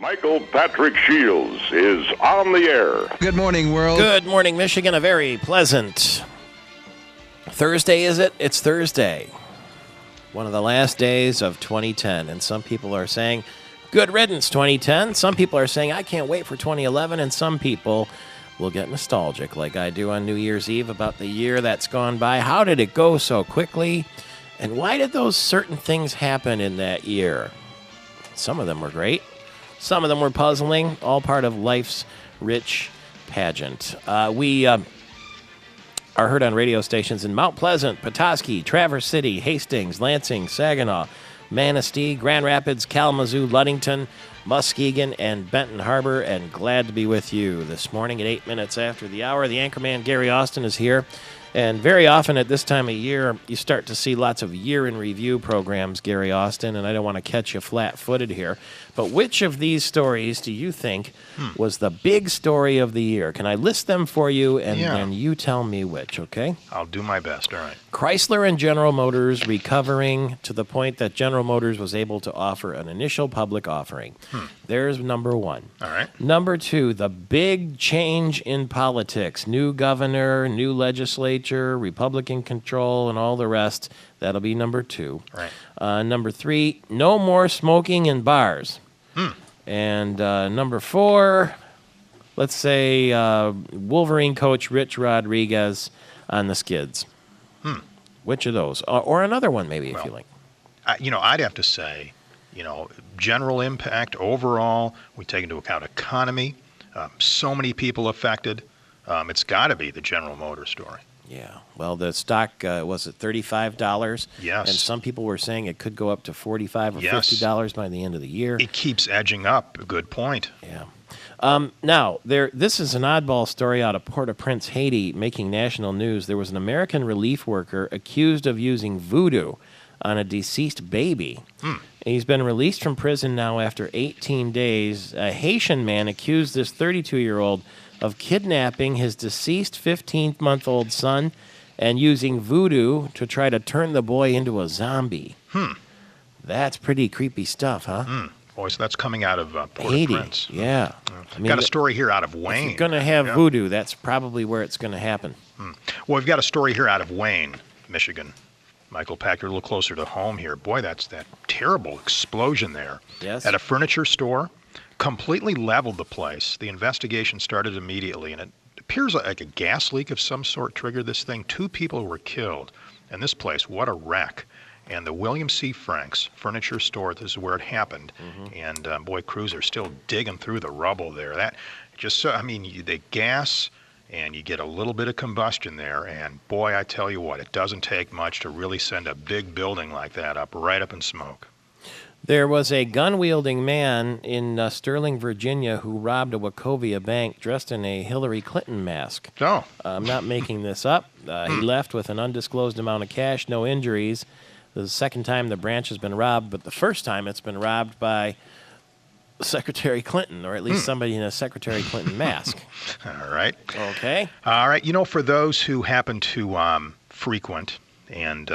Michael Patrick Shields is on the air. Good morning, world. Good morning, Michigan. A very pleasant Thursday, is it? It's Thursday. One of the last days of 2010. And some people are saying, good riddance, 2010. Some people are saying, I can't wait for 2011. And some people will get nostalgic, like I do on New Year's Eve, about the year that's gone by. How did it go so quickly? And why did those certain things happen in that year? Some of them were great. Some of them were puzzling, all part of life's rich pageant. We are heard on radio stations in Mount Pleasant, Petoskey, Traverse City, Hastings, Lansing, Saginaw, Manistee, Grand Rapids, Kalamazoo, Ludington, Muskegon, and Benton Harbor, and glad to be with you this morning at 8 minutes after the hour. The anchorman, Gary Austin, is here. And very often at this time of year, you start to see lots of year-in-review programs, Gary Austin, and I don't want to catch you flat-footed here. But which of these stories do you think was the big story of the year? Can I list them for you, and then you tell me which, okay? I'll do my best, all right. Chrysler and General Motors recovering to the point that General Motors was able to offer an initial public offering. There's number one. All right. Number two, the big change in politics. New governor, new legislature, Republican control, and all the rest. That'll be number two. Right. Number three, no more smoking in bars. And number four, let's say Wolverine coach Rich Rodriguez on the skids. Which of those? Or another one, maybe, if you like. I'd have to say, general impact overall, we take into account economy, so many people affected. It's got to be the General Motors story. Yeah. Well, the stock, was it $35? Yes. And some people were saying it could go up to $45 or $50 by the end of the year. It keeps edging up. Good point. Yeah. Now, this is an oddball story out of Port-au-Prince, Haiti, making national news. There was an American relief worker accused of using voodoo on a deceased baby. He's been released from prison now after 18 days. A Haitian man accused this 32-year-old of kidnapping his deceased 15-month-old son and using voodoo to try to turn the boy into a zombie. That's pretty creepy stuff, huh? Boy, so that's coming out of Haiti. Port-au-Prince. Yeah. Got a story here out of Wayne. If you're going to have voodoo, that's probably where it's going to happen. Well, we've got a story here out of Wayne, Michigan. Michael Pack, you're a little closer to home here. Boy, that's that terrible explosion there. Yes. At a furniture store. Completely leveled the place. The investigation started immediately, and it appears like a gas leak of some sort triggered this thing. 2 people were killed. And this place, what a wreck. And the William C. Franks furniture store, this is where it happened. And boy, crews are still digging through the rubble there. That just, they gas, and you get a little bit of combustion there. And boy, I tell you what, it doesn't take much to really send a big building like that right up in smoke. There was a gun-wielding man in Sterling, Virginia, who robbed a Wachovia bank dressed in a Hillary Clinton mask. Oh. I'm not making this up. He left with an undisclosed amount of cash, no injuries. This is the second time the branch has been robbed, but the first time it's been robbed by Secretary Clinton, or at least somebody in a Secretary Clinton mask. All right. Okay. All right. For those who happen to frequent and,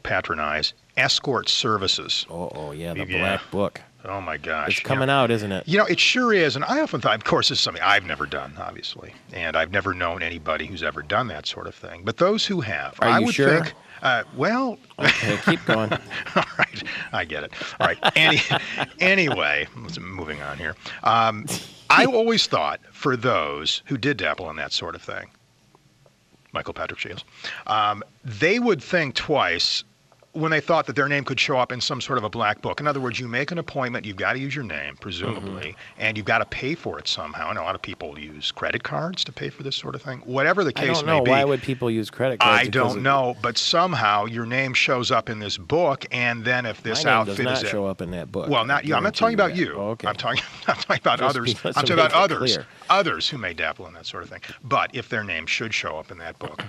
patronize escort services. Oh, yeah, the Black Book. Oh, my gosh. It's coming out, isn't it? It sure is. And I often thought, of course, this is something I've never done, obviously. And I've never known anybody who's ever done that sort of thing. But those who have, I would sure? think. Okay, keep going. All right. I get it. All right. Anyway, moving on here. I always thought for those who did dabble in that sort of thing, Michael Patrick Shields, they would think twice when they thought that their name could show up in some sort of a black book. In other words, you make an appointment, you've got to use your name, presumably, and you've got to pay for it somehow. And a lot of people use credit cards to pay for this sort of thing. Whatever the case may be. I don't know. Why would people use credit cards? I don't know, but somehow your name shows up in this book, and then if this outfit does not show up in that book. Well, not you. I'm not talking about you. Oh, okay. I'm talking about others. I'm talking about others who may dabble in that sort of thing. But if their name should show up in that book,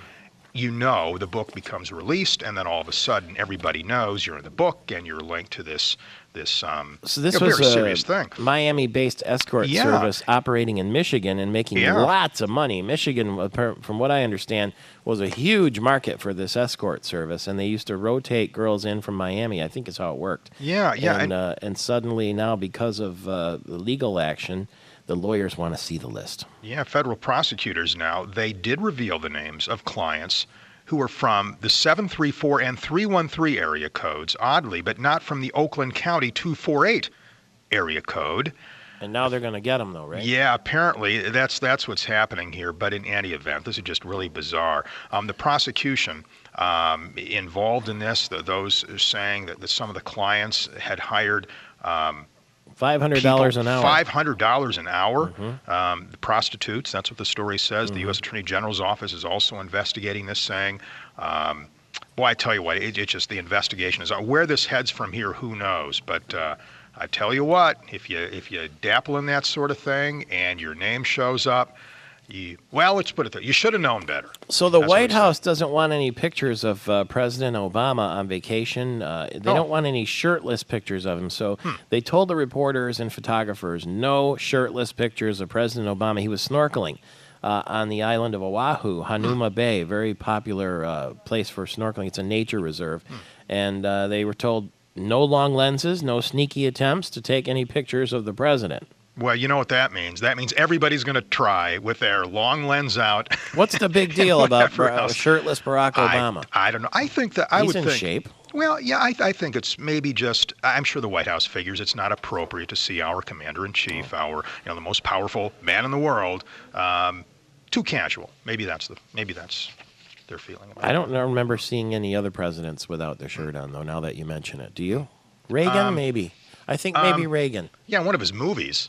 you know, the book becomes released, and then all of a sudden everybody knows you're in the book and you're linked to this So this was very serious thing. Miami-based escort Yeah. service operating in Michigan and making Yeah. lots of money. Michigan, from what I understand, was a huge market for this escort service, and they used to rotate girls in from Miami. I think is how it worked. Yeah, yeah. And suddenly now, because of the legal action, the lawyers want to see the list. Yeah, federal prosecutors now, they did reveal the names of clients who were from the 734 and 313 area codes, oddly, but not from the Oakland County 248 area code. And now they're going to get them, though, right? Yeah, apparently that's what's happening here. But in any event, this is just really bizarre. The prosecution involved in this, those saying that some of the clients had hired $500 an hour. $500 an hour. The prostitutes, that's what the story says. The U.S. Attorney General's office is also investigating this, saying, boy, I tell you what, it's just the investigation is where this heads from here, who knows? But I tell you what, if you dabble in that sort of thing and your name shows up, let's put it there. You should have known better. So the That's what White he House doesn't want any pictures of President Obama on vacation. They don't want any shirtless pictures of him. So they told the reporters and photographers, no shirtless pictures of President Obama. He was snorkeling on the island of Oahu, Hanuma Bay, very popular place for snorkeling. It's a nature reserve. And they were told no long lenses, no sneaky attempts to take any pictures of the president. Well, you know what that means. That means everybody's going to try with their long lens out. What's the big deal about Whatever else. shirtless Barack Obama? I don't know. I think that I He's would in think. shape. Well, yeah, I think it's maybe just. I'm sure the White House figures it's not appropriate to see our commander-in-chief, our the most powerful man in the world, too casual. Maybe that's their feeling about it. I don't remember seeing any other presidents without their shirt on, though, now that you mention it. Do you? Reagan, maybe. I think maybe Reagan. Yeah, one of his movies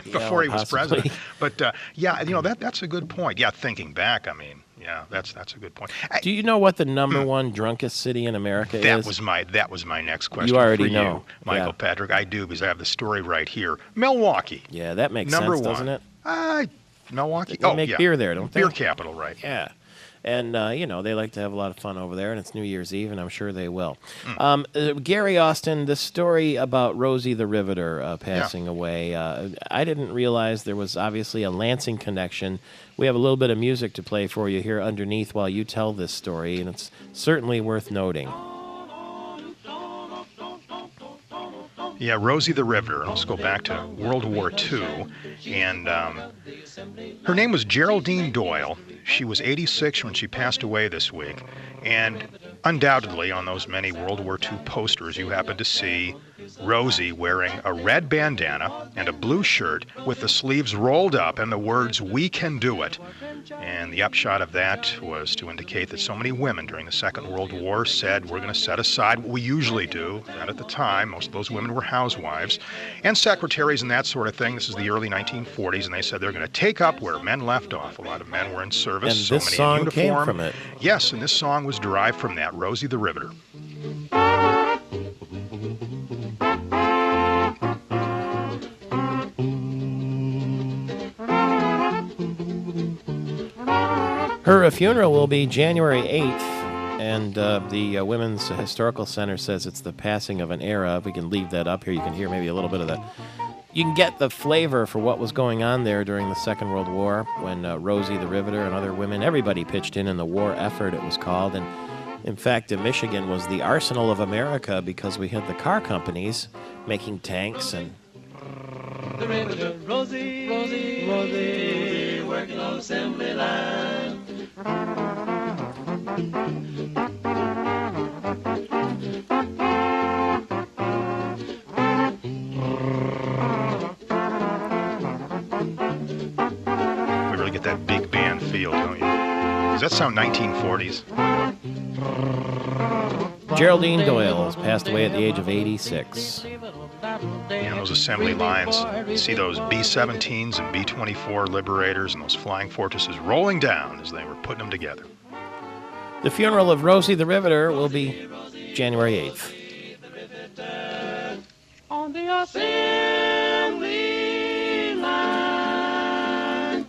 before he was possibly. president. But that's a good point. Yeah, thinking back, I mean, yeah, that's a good point. Do you know what the number one drunkest city in America That is? was my next question. You already for know. you, Michael Yeah. Patrick. I do because I have the story right here. Milwaukee. Yeah, that makes Number sense, one. doesn't it? Milwaukee. They make beer there, don't they? Beer capital, right? Yeah. And, they like to have a lot of fun over there, and it's New Year's Eve, and I'm sure they will. Gary Austin, the story about Rosie the Riveter passing away, I didn't realize there was obviously a Lansing connection. We have a little bit of music to play for you here underneath while you tell this story, and it's certainly worth noting. Yeah, Rosie the Riveter. Let's go back to World War II. And her name was Geraldine Doyle. She was 86 when she passed away this week. And undoubtedly, on those many World War II posters, you happen to see Rosie wearing a red bandana and a blue shirt with the sleeves rolled up and the words, "We can do it." And the upshot of that was to indicate that so many women during the Second World War said, we're going to set aside what we usually do. And at the time, most of those women were housewives and secretaries and that sort of thing. This is the early 1940s, and they said they're going to take up where men left off. A lot of men were in service, And so this many song in came uniform. from it. Yes, and this song was derived from that, Rosie the Riveter. Her funeral will be January 8th, and the Women's Historical Center says it's the passing of an era. If we can leave that up here, you can hear maybe a little bit of that. You can get the flavor for what was going on there during the Second World War when Rosie the Riveter and other women, everybody pitched in the war effort, it was called. And in fact, Michigan was the arsenal of America because we had the car companies making tanks and... The Riveter, Rosie, Rosie, Rosie, working on assembly line. We really get that big band feel, don't you? Does that sound 1940s? Geraldine Doyle has passed away at the age of 86. And those assembly lines, you see those B-17s and B-24 Liberators and those flying fortresses rolling down as they were putting them together. The funeral of Rosie the Riveter will be January 8th. On the assembly line.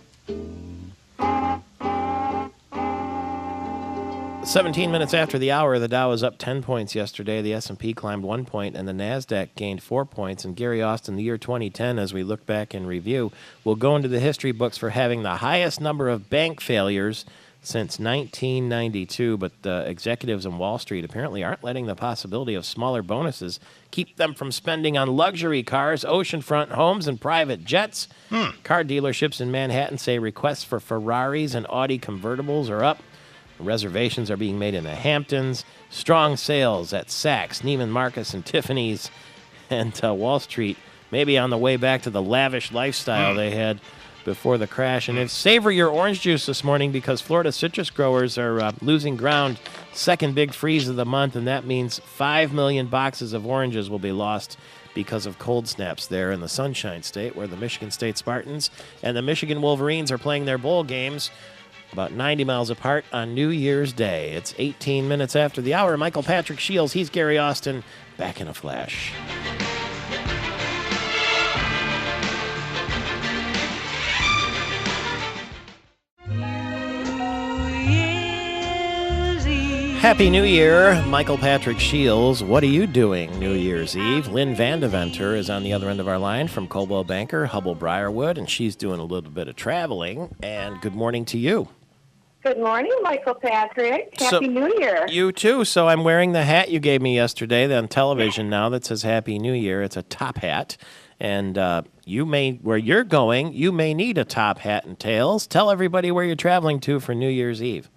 17 minutes after the hour, the Dow was up 10 points yesterday. The S&P climbed 1 point, and the NASDAQ gained 4 points. And Gary Austin, the year 2010, as we look back and review, will go into the history books for having the highest number of bank failures since 1992. But executives on Wall Street apparently aren't letting the possibility of smaller bonuses keep them from spending on luxury cars, oceanfront homes, and private jets. Car dealerships in Manhattan say requests for Ferraris and Audi convertibles are up. Reservations are being made in the Hamptons. Strong sales at Saks, Neiman Marcus, and Tiffany's. And Wall Street maybe on the way back to the lavish lifestyle they had before the crash. And savor your orange juice this morning because Florida citrus growers are losing ground. Second big freeze of the month, and that means 5 million boxes of oranges will be lost because of cold snaps there in the Sunshine State, where the Michigan State Spartans and the Michigan Wolverines are playing their bowl games about 90 miles apart on New Year's Day. It's 18 minutes after the hour. Michael Patrick Shields, he's Gary Austin, back in a flash. Happy New Year, Michael Patrick Shields. What are you doing New Year's Eve? Lynn Vandeventer is on the other end of our line from Coldwell Banker, Hubbell Briarwood, and she's doing a little bit of traveling. And good morning to you. Good morning, Michael Patrick. Happy New Year. You too. So I'm wearing the hat you gave me yesterday on television now that says Happy New Year. It's a top hat. And where you're going, you may need a top hat and tails. Tell everybody where you're traveling to for New Year's Eve.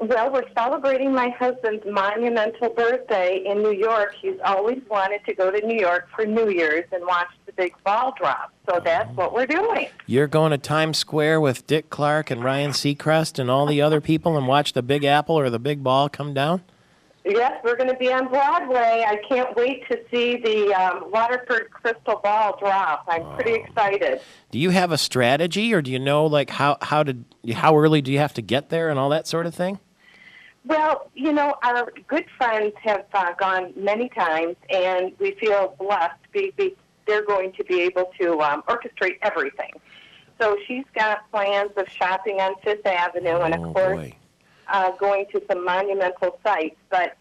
Well, we're celebrating my husband's monumental birthday in New York. He's always wanted to go to New York for New Year's and watch the big ball drop. So that's what we're doing. You're going to Times Square with Dick Clark and Ryan Seacrest and all the other people and watch the big apple or the big ball come down? Yes, we're going to be on Broadway. I can't wait to see the Waterford crystal ball drop. I'm pretty excited. Do you have a strategy, or do you know like how early do you have to get there and all that sort of thing? Well, you know, our good friends have gone many times, and we feel blessed. They're going to be able to orchestrate everything. So she's got plans of shopping on Fifth Avenue and, of course, going to some monumental sites. But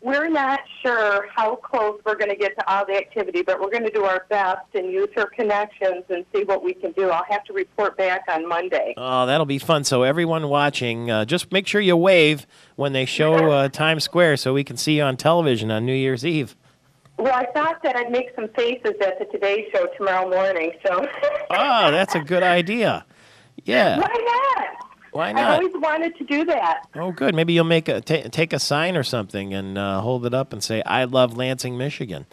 we're not sure how close we're going to get to all the activity, but we're going to do our best and use her connections and see what we can do. I'll have to report back on Monday. Oh, that'll be fun. So everyone watching, just make sure you wave when they show Times Square so we can see you on television on New Year's Eve. Well, I thought that I'd make some faces at the Today Show tomorrow morning. So. Oh, that's a good idea. Yeah. Why not? Why not? I always wanted to do that. Oh, good. Maybe you'll make take a sign or something and hold it up and say, "I love Lansing, Michigan."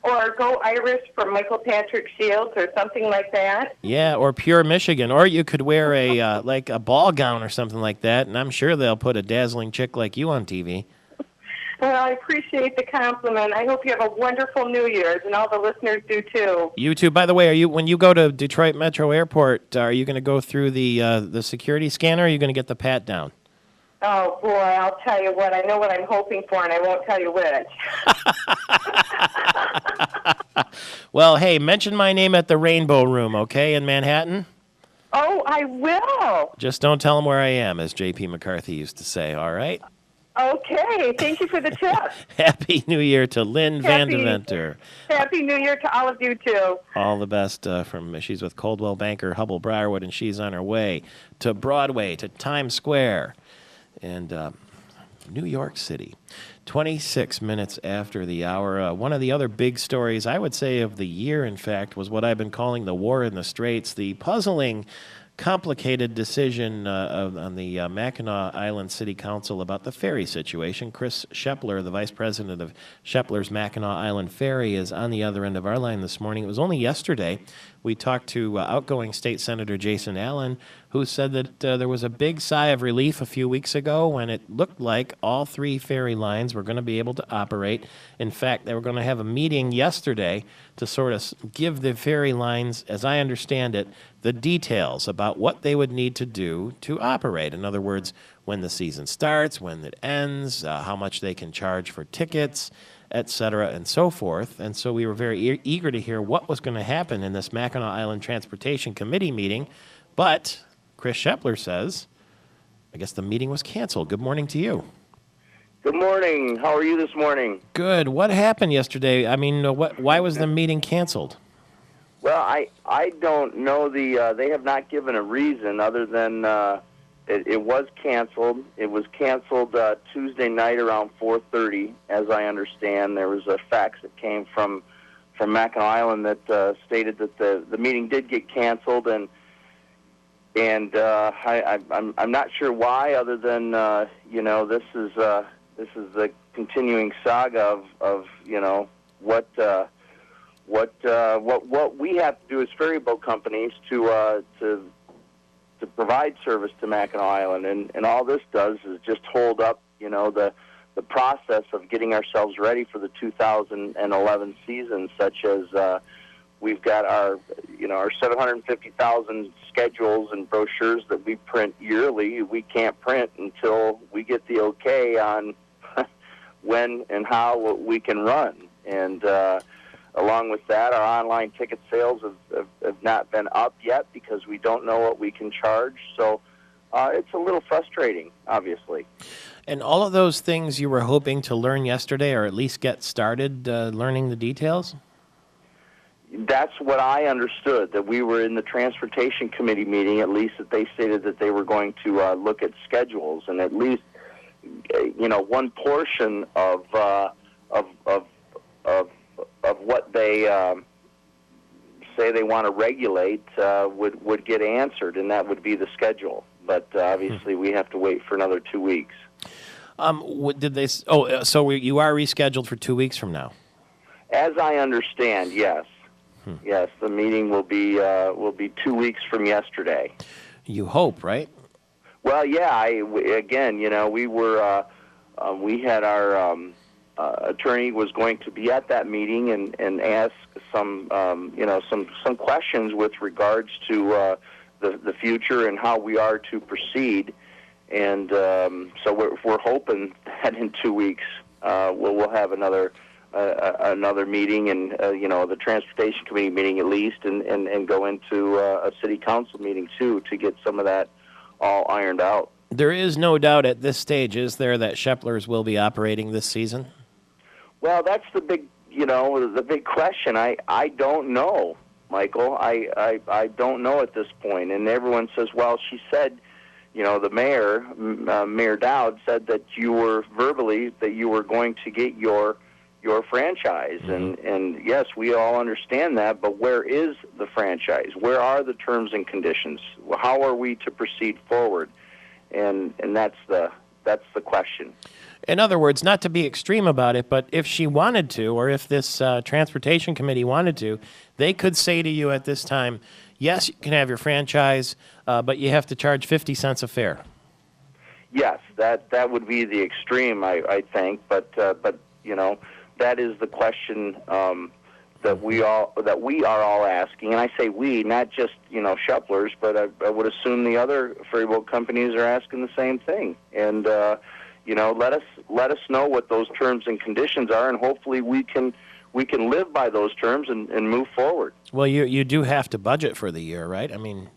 Or go Irish for Michael Patrick Shields or something like that. Yeah, or pure Michigan. Or you could wear a like a ball gown or something like that, and I'm sure they'll put a dazzling chick like you on TV. Well, I appreciate the compliment. I hope you have a wonderful New Year's, and all the listeners do too. You too. By the way, when you go to Detroit Metro Airport, are you going to go through the security scanner, or are you going to get the pat down? Oh, boy, I'll tell you what. I know what I'm hoping for, and I won't tell you which. Well, hey, mention my name at the Rainbow Room, okay, in Manhattan? Oh, I will. Just don't tell them where I am, as J.P. McCarthy used to say, all right? Okay, thank you for the tip. Happy New Year to Lynn Vandeventer. Happy New Year to all of you, too. All the best she's with Coldwell Banker, Hubbell Briarwood, and she's on her way to Broadway, to Times Square, and New York City. 26 minutes after the hour. One of the other big stories, I would say, of the year, in fact, was what I've been calling the war in the Straits, the puzzling complicated decision on the Mackinac Island City Council about the ferry situation. Chris Shepler, the vice president of Shepler's Mackinac Island Ferry, is on the other end of our line this morning. It was only yesterday we talked to outgoing State Senator Jason Allen, who said that there was a big sigh of relief a few weeks ago when it looked like all three ferry lines were going to be able to operate. In fact, they were going to have a meeting yesterday to sort of give the ferry lines, as I understand it, the details about what they would need to do to operate. In other words, when the season starts, when it ends, how much they can charge for tickets, et cetera, and so forth. And so we were very eager to hear what was going to happen in this Mackinac Island Transportation Committee meeting. But Chris Shepler says, I guess the meeting was canceled. Good morning to you. Good morning. How are you this morning? Good. What happened yesterday? I mean, why was the meeting canceled? Well, I don't know they have not given a reason other than it was canceled. It was canceled Tuesday night around 4:30, as I understand. There was a fax that came from Mackinac Island that stated that the meeting did get canceled, and I'm not sure why, other than this is the continuing saga of what we have to do as ferry boat companies to provide service to Mackinac Island, and all this does is just hold up the process of getting ourselves ready for the 2011 season, such as we've got our 750,000 schedules and brochures that we print yearly. We can't print until we get the okay on when and how we can run. And along with that, our online ticket sales have not been up yet because we don't know what we can charge. So it's a little frustrating, obviously. And all of those things you were hoping to learn yesterday, or at least get started learning the details? That's what I understood, that we were in the Transportation Committee meeting, at least that they stated that they were going to look at schedules, and at least one portion of what they say they want to regulate would get answered, and that would be the schedule. But obviously, we have to wait for another 2 weeks. What did they? So you are rescheduled for 2 weeks from now. As I understand, yes. Yes, the meeting will be 2 weeks from yesterday. You hope, right? Well, yeah. We had our attorney was going to be at that meeting and ask some questions with regards to the future and how we are to proceed. And so we're hoping that in 2 weeks we'll have another meeting, and the Transportation Committee meeting at least, and go into a City Council meeting too to get some of that all ironed out. There is no doubt at this stage, is there, that Sheplers will be operating this season? Well, that's the big question. I don't know, Michael. I don't know at this point. And everyone says, well, she said, the mayor, Mayor Dowd, said that you were going to get your franchise. Mm-hmm. And yes, we all understand that, but where is the franchise? Where are the terms and conditions? How are we to proceed forward? And that's the question. In other words, not to be extreme about it, but if she wanted to, or if this Transportation Committee wanted to, they could say to you at this time, yes, you can have your franchise, but you have to charge 50 cents a fare. Yes, that would be the extreme, I think. But that is the question that we are all asking. And I say we, not just Sheplers, but I would assume the other ferry boat companies are asking the same thing. And let us know what those terms and conditions are, and hopefully we can live by those terms and move forward. Well, you do have to budget for the year, right? I mean,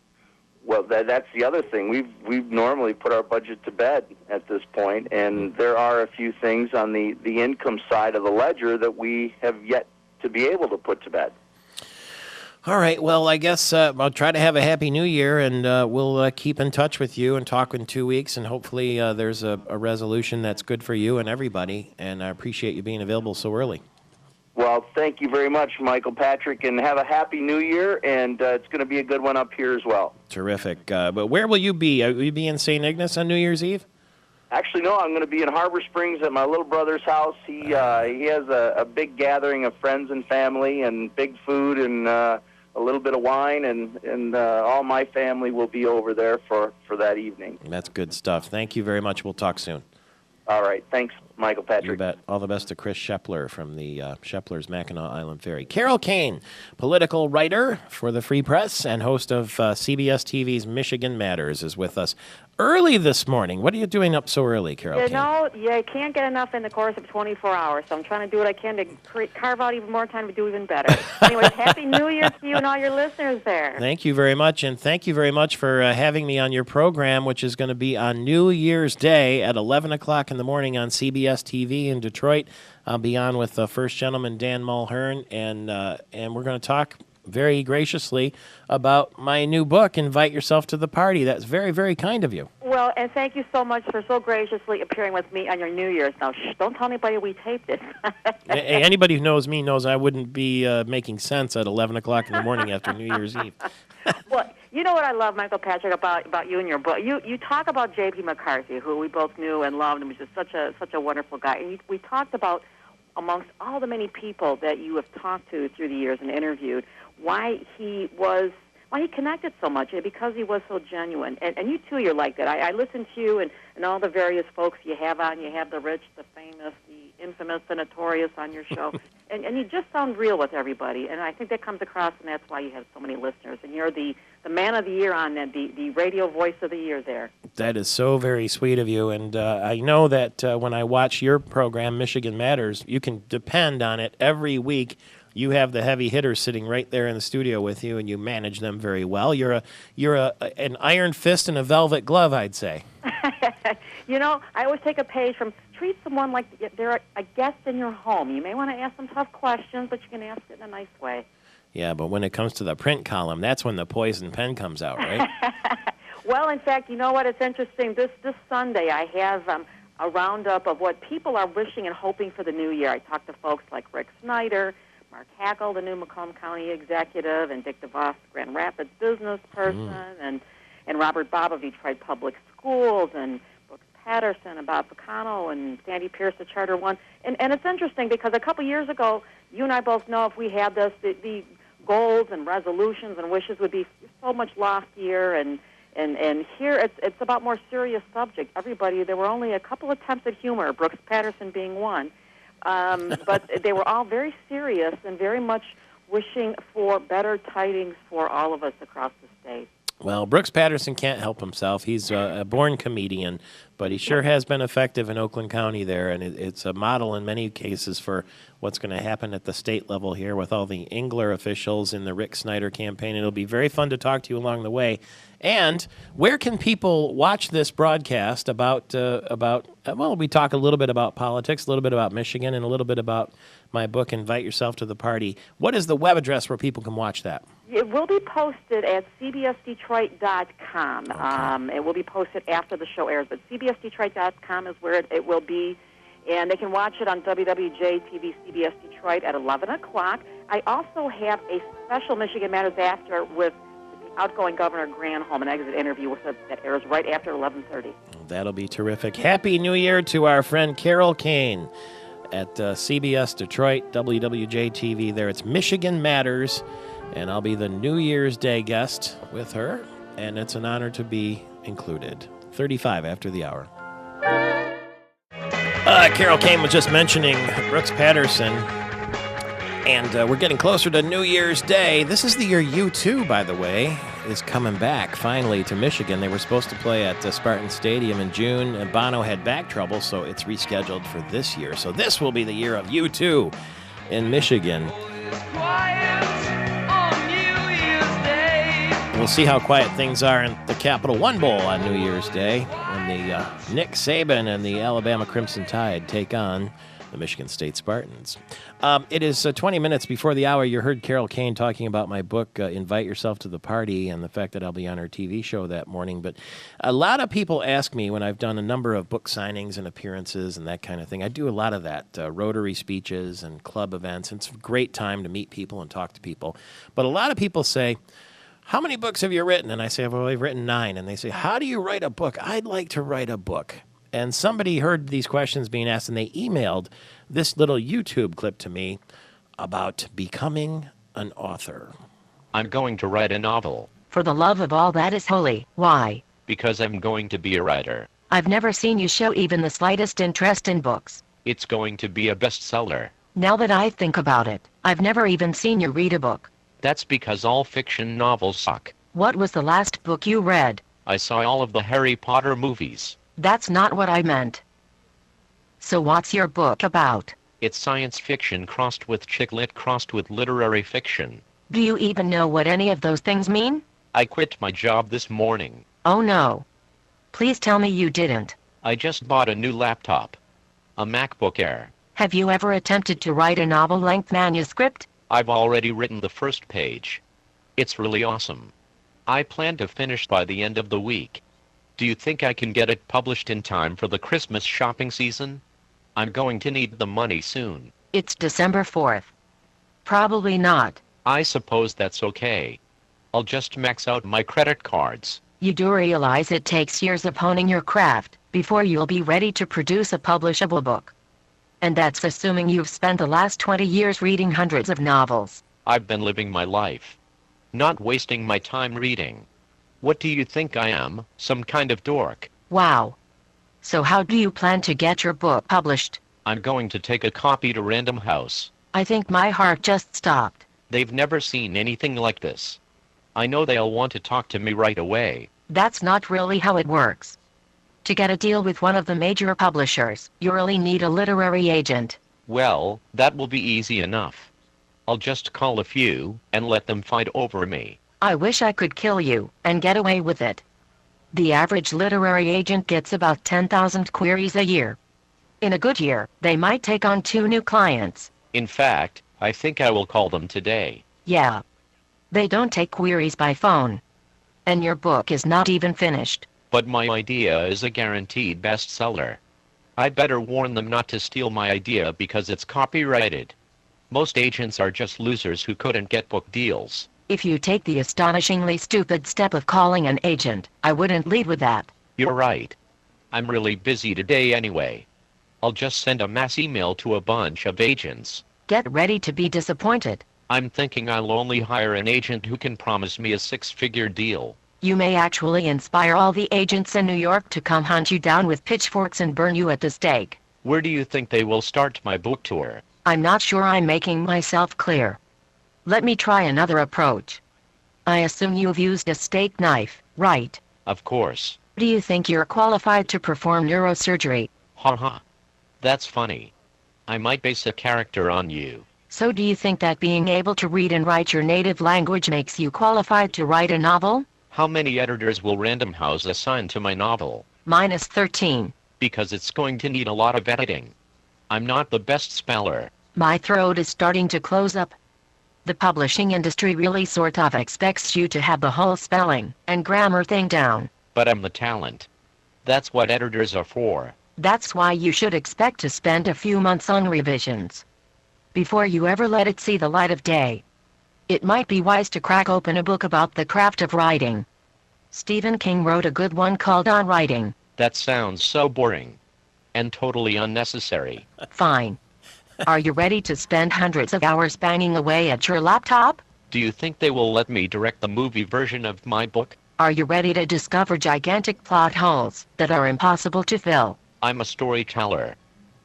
well, that's the other thing. We've normally put our budget to bed at this point, and there are a few things on the income side of the ledger that we have yet to be able to put to bed. All right. Well, I guess I'll try to have a happy new year, and we'll keep in touch with you and talk in 2 weeks, and hopefully there's a resolution that's good for you and everybody, and I appreciate you being available so early. Well, thank you very much, Michael Patrick, and have a happy new year, and it's going to be a good one up here as well. Terrific. But where will you be? Will you be in St. Ignace on New Year's Eve? Actually, no, I'm going to be in Harbor Springs at my little brother's house. He has a big gathering of friends and family, and big food, and a little bit of wine, and all my family will be over there for that evening. That's good stuff. Thank you very much. We'll talk soon. All right. Thanks, Michael Patrick. You bet. All the best to Chris Shepler from the Shepler's Mackinac Island Ferry. Carol Kane, political writer for the Free Press and host of CBS TV's Michigan Matters, is with us early this morning. What are you doing up so early, Carol Kane? I can't get enough in the course of 24 hours, so I'm trying to do what I can to carve out even more time to do even better. Anyways, Happy New Year to you and all your listeners there. Thank you very much, and thank you very much for having me on your program, which is going to be on New Year's Day at 11 o'clock in the morning on CBS CBS TV in Detroit. I'll be on with First Gentleman Dan Mulhern, and we're going to talk very graciously about my new book, Invite Yourself to the Party. That's very, very kind of you. Well, and thank you so much for so graciously appearing with me on your New Year's. Now, don't tell anybody we taped it. Hey, anybody who knows me knows I wouldn't be making sense at 11 o'clock in the morning after New Year's Eve. Well, you know what I love, Michael Patrick, about you and your book? You talk about J.P. McCarthy, who we both knew and loved, and was just such a wonderful guy. And we talked about, amongst all the many people that you have talked to through the years and interviewed, why he connected so much, and because he was so genuine. And you, too, you're like that. I listen to you and all the various folks you have on. You have the rich, the famous, the infamous, the notorious on your show. and you just sound real with everybody. And I think that comes across, and that's why you have so many listeners. And you're the man of the year on that, the radio voice of the year there. That is so very sweet of you. And I know that when I watch your program, Michigan Matters, you can depend on it every week. You have the heavy hitters sitting right there in the studio with you, and you manage them very well. You're an iron fist and a velvet glove, I'd say. You know, I always take a page from treat someone like they're a guest in your home. You may want to ask them tough questions, but you can ask it in a nice way. Yeah, but when it comes to the print column, that's when the poison pen comes out, right? Well, in fact, you know what? It's interesting. This Sunday, I have a roundup of what people are wishing and hoping for the new year. I talked to folks like Rick Snyder, Mark Hackle, the new Macomb County executive, and Dick DeVos, Grand Rapids business person, and Robert Bob of Detroit Public Schools, and Brooks Patterson, and Bob Picano, and Sandy Pierce of Charter One. And it's interesting because a couple years ago, you and I both know if we had this, the goals and resolutions and wishes would be so much loftier, and here it's about more serious subject. Everybody, there were only a couple attempts at humor, Brooks Patterson being one. But they were all very serious and very much wishing for better tidings for all of us across the state. Well, Brooks Patterson can't help himself. He's a born comedian, but he sure has been effective in Oakland County there, and it's a model in many cases for what's going to happen at the state level here with all the Engler officials in the Rick Snyder campaign. It'll be very fun to talk to you along the way. And where can people watch this broadcast about well, we talk a little bit about politics, a little bit about Michigan, and a little bit about my book, Invite Yourself to the Party. What is the web address where people can watch that? It will be posted at cbsdetroit.com. Okay. It will be posted after the show airs, but cbsdetroit.com is where it will be. And they can watch it on WWJ-TV CBS Detroit at 11 o'clock. I also have a special Michigan Matters After with the outgoing Governor Granholm, an exit interview with that airs right after 11:30. That'll be terrific. Happy New Year to our friend Carol Kane at CBS Detroit, WWJ-TV there. It's Michigan Matters, and I'll be the New Year's Day guest with her, and it's an honor to be included. 35 after the hour. Carol Kane was just mentioning Brooks Patterson, and we're getting closer to New Year's Day. This is the year U2, by the way, is coming back finally to Michigan. They were supposed to play at Spartan Stadium in June, and Bono had back trouble, so it's rescheduled for this year. So this will be the year of U2 in Michigan. We'll see how quiet things are in the Capital One Bowl on New Year's Day when the Nick Saban and the Alabama Crimson Tide take on the Michigan State Spartans. It is 20 minutes before the hour. You heard Carol Kane talking about my book, Invite Yourself to the Party, and the fact that I'll be on her TV show that morning. But a lot of people ask me when I've done a number of book signings and appearances and that kind of thing. I do a lot of that, Rotary speeches and club events. And it's a great time to meet people and talk to people. But a lot of people say, how many books have you written? And I say, well, I've written 9. And they say, how do you write a book? I'd like to write a book. And somebody heard these questions being asked, and they emailed this little YouTube clip to me about becoming an author. I'm going to write a novel. For the love of all that is holy. Why? Because I'm going to be a writer. I've never seen you show even the slightest interest in books. It's going to be a bestseller. Now that I think about it, I've never even seen you read a book. That's because all fiction novels suck. What was the last book you read? I saw all of the Harry Potter movies. That's not what I meant. So what's your book about? It's science fiction crossed with chick lit crossed with literary fiction. Do you even know what any of those things mean? I quit my job this morning. Oh no. Please tell me you didn't. I just bought a new laptop. A MacBook Air. Have you ever attempted to write a novel-length manuscript? I've already written the first page. It's really awesome. I plan to finish by the end of the week. Do you think I can get it published in time for the Christmas shopping season? I'm going to need the money soon. It's December 4th. Probably not. I suppose that's okay. I'll just max out my credit cards. You do realize it takes years of honing your craft before you'll be ready to produce a publishable book. And that's assuming you've spent the last 20 years reading hundreds of novels. I've been living my life, not wasting my time reading. What do you think I am, some kind of dork? Wow. So how do you plan to get your book published? I'm going to take a copy to Random House. I think my heart just stopped. They've never seen anything like this. I know they'll want to talk to me right away. That's not really how it works. To get a deal with one of the major publishers, you really need a literary agent. Well, that will be easy enough. I'll just call a few and let them fight over me. I wish I could kill you and get away with it. The average literary agent gets about 10,000 queries a year. In a good year, they might take on 2 new clients. In fact, I think I will call them today. Yeah. They don't take queries by phone. And your book is not even finished. But my idea is a guaranteed bestseller. I'd better warn them not to steal my idea because it's copyrighted. Most agents are just losers who couldn't get book deals. If you take the astonishingly stupid step of calling an agent, I wouldn't lead with that. You're right. I'm really busy today anyway. I'll just send a mass email to a bunch of agents. Get ready to be disappointed. I'm thinking I'll only hire an agent who can promise me a 6-figure deal. You may actually inspire all the agents in New York to come hunt you down with pitchforks and burn you at the stake. Where do you think they will start my book tour? I'm not sure I'm making myself clear. Let me try another approach. I assume you've used a steak knife, right? Of course. Do you think you're qualified to perform neurosurgery? Ha ha. That's funny. I might base a character on you. So do you think that being able to read and write your native language makes you qualified to write a novel? How many editors will Random House assign to my novel? -13. Because it's going to need a lot of editing. I'm not the best speller. My throat is starting to close up. The publishing industry really sort of expects you to have the whole spelling and grammar thing down. But I'm the talent. That's what editors are for. That's why you should expect to spend a few months on revisions before you ever let it see the light of day. It might be wise to crack open a book about the craft of writing. Stephen King wrote a good one called On Writing. That sounds so boring. And totally unnecessary. Fine. Are you ready to spend hundreds of hours banging away at your laptop? Do you think they will let me direct the movie version of my book? Are you ready to discover gigantic plot holes that are impossible to fill? I'm a storyteller.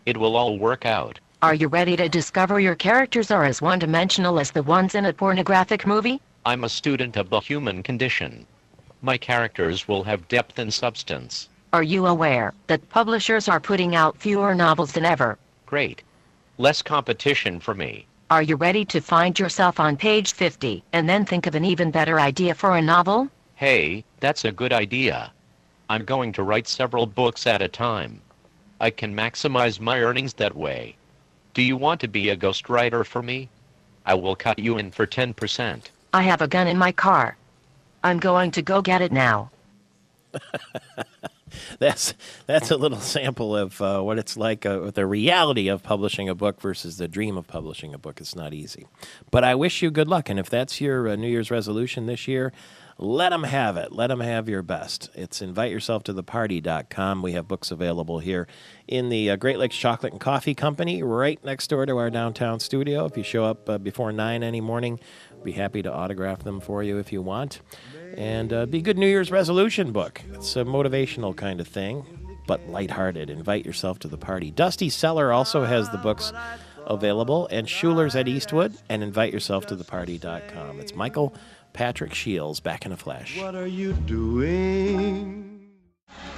It will all work out. Are you ready to discover your characters are as one-dimensional as the ones in a pornographic movie? I'm a student of the human condition. My characters will have depth and substance. Are you aware that publishers are putting out fewer novels than ever? Great. Less competition for me. Are you ready to find yourself on page 50 and then think of an even better idea for a novel? Hey, that's a good idea. I'm going to write several books at a time. I can maximize my earnings that way. Do you want to be a ghostwriter for me? I will cut you in for 10%. I have a gun in my car. I'm going to go get it now. That's a little sample of what it's like, the reality of publishing a book versus the dream of publishing a book. It's not easy. But I wish you good luck. And if that's your New Year's resolution this year, let them have it. Let them have your best. It's inviteyourselftotheparty.com. We have books available here in the Great Lakes Chocolate and Coffee Company, right next door to our downtown studio. If you show up before 9 any morning, we'll be happy to autograph them for you if you want. And be a good New Year's resolution book. It's a motivational kind of thing, but lighthearted. Invite yourself to the party. Dusty Cellar also has the books available, and Schuler's at Eastwood, and inviteyourselftotheparty.com. It's Michael Patrick Shields back in a flash. What are you doing?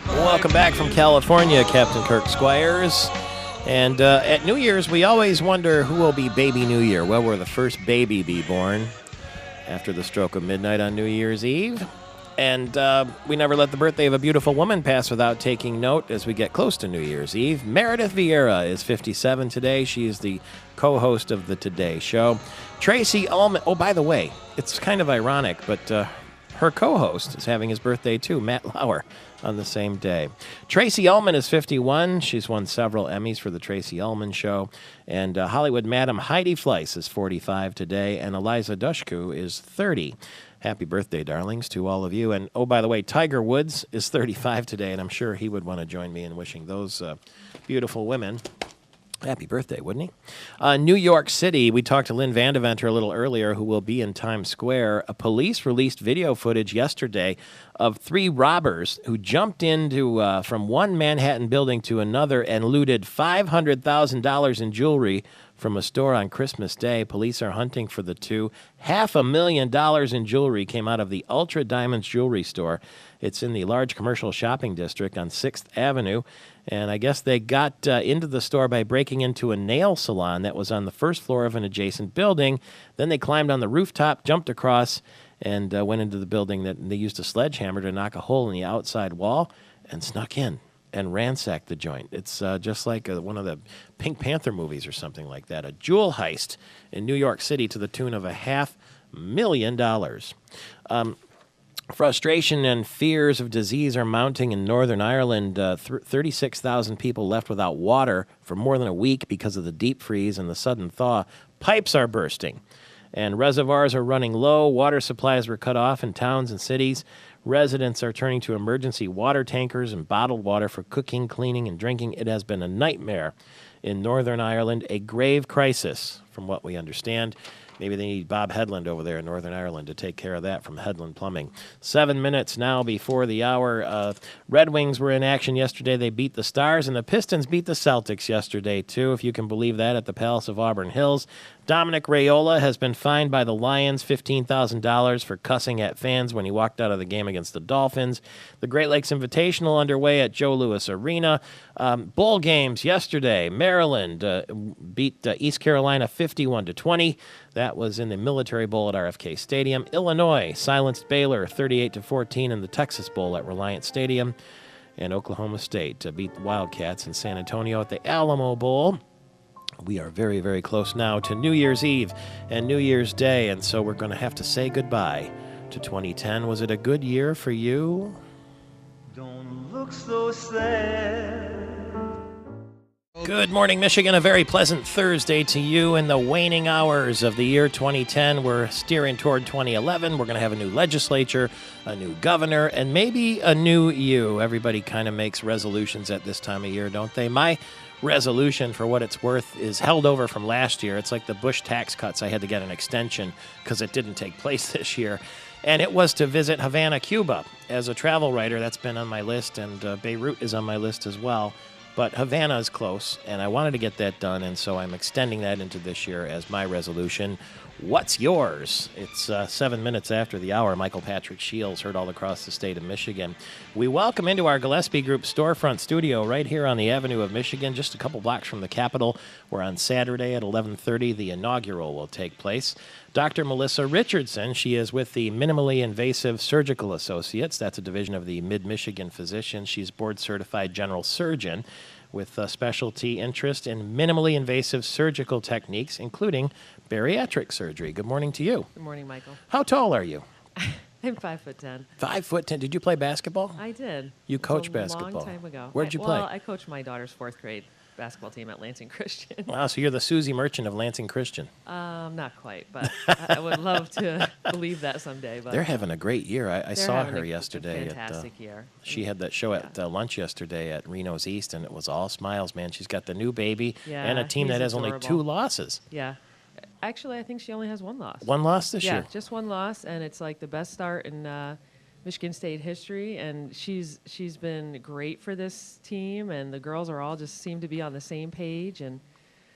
Welcome back from California, Captain Kirk Squires. And at New Year's, we always wonder who will be Baby New Year. Well, will the first baby be born after the stroke of midnight on New Year's Eve? And we never let the birthday of a beautiful woman pass without taking note as we get close to New Year's Eve. Meredith Vieira is 57 today. She is the co-host of the Today Show. Tracy Ullman, oh, by the way, it's kind of ironic, but her co-host is having his birthday too, Matt Lauer, on the same day. Tracy Ullman is 51. She's won several Emmys for the Tracy Ullman Show. And Hollywood Madam Heidi Fleiss is 45 today, and Eliza Dushku is 30. Happy birthday, darlings, to all of you. And, oh, by the way, Tiger Woods is 35 today, and I'm sure he would want to join me in wishing those beautiful women happy birthday, wouldn't he? New York City, we talked to Lynn Vandeventer a little earlier, who will be in Times Square. Police released video footage yesterday of 3 robbers who jumped into from one Manhattan building to another and looted $500,000 in jewelry from a store on Christmas Day. Police are hunting for the two. $500,000 in jewelry came out of the Ultra Diamonds Jewelry Store. It's in the large commercial shopping district on 6th Avenue. And I guess they got into the store by breaking into a nail salon that was on the first floor of an adjacent building. Then they climbed on the rooftop, jumped across, and went into the building. That they used a sledgehammer to knock a hole in the outside wall and snuck in and ransacked the joint. It's just like one of the Pink Panther movies or something like that. A jewel heist in New York City to the tune of $500,000. Frustration and fears of disease are mounting in Northern Ireland. 36,000 people left without water for more than a week because of the deep freeze and the sudden thaw. Pipes are bursting, and reservoirs are running low. Water supplies were cut off in towns and cities. Residents are turning to emergency water tankers and bottled water for cooking, cleaning, and drinking. It has been a nightmare in Northern Ireland, a grave crisis, from what we understand. Maybe they need Bob Headland over there in Northern Ireland to take care of that from Headland Plumbing. 7 minutes now before the hour. Red Wings were in action yesterday. They beat the Stars, and the Pistons beat the Celtics yesterday, too, if you can believe that, at the Palace of Auburn Hills. Dominic Raiola has been fined by the Lions $15,000 for cussing at fans when he walked out of the game against the Dolphins. The Great Lakes Invitational underway at Joe Louis Arena. Bowl games yesterday. Maryland beat East Carolina 51-20. That was in the Military Bowl at RFK Stadium. Illinois silenced Baylor 38-14 in the Texas Bowl at Reliant Stadium. And Oklahoma State beat the Wildcats in San Antonio at the Alamo Bowl. We are very, very close now to New Year's Eve and New Year's Day, and so we're going to have to say goodbye to 2010. Was it a good year for you? Don't look so sad. Good morning, Michigan. A very pleasant Thursday to you in the waning hours of the year 2010. We're steering toward 2011. We're going to have a new legislature, a new governor, and maybe a new you. Everybody kind of makes resolutions at this time of year, don't they? My resolution, for what it's worth, is held over from last year. It's like the Bush tax cuts. I had to get an extension because it didn't take place this year. And it was to visit Havana, Cuba. As a travel writer, that's been on my list, and Beirut is on my list as well. But Havana is close, and I wanted to get that done, and so I'm extending that into this year as my resolution. What's yours? It's 7 minutes after the hour. Michael Patrick Shields, heard all across the state of Michigan. We welcome into our Gillespie Group storefront studio right here on the Avenue of Michigan, just a couple blocks from the Capitol, where on Saturday at 11:30 the inaugural will take place. Dr. Melissa Richardson, she is with the Minimally Invasive Surgical Associates. That's a division of the Mid-Michigan Physicians. She's board-certified general surgeon with a specialty interest in minimally invasive surgical techniques, including bariatric surgery. Good morning to you. Good morning, Michael. How tall are you? I'm 5'10". 5'10". Did you play basketball? I did. You coached a basketball. long time ago. Where'd you play? Well, I coached my daughter's 4th grade basketball team at Lansing Christian. Wow, so you're the Susie Merchant of Lansing Christian. Not quite, but I would love to believe that someday. But they're having a great year. I saw her yesterday. Fantastic year. She had that show at lunch yesterday at Reno's East, and it was all smiles, man. She's got the new baby and a team that has only 2 losses. Yeah. Actually, I think she only has 1 loss. 1 loss this year? Yeah, just 1 loss, and it's like the best start in Michigan State history, and she's been great for this team, and the girls are all just seem to be on the same page. And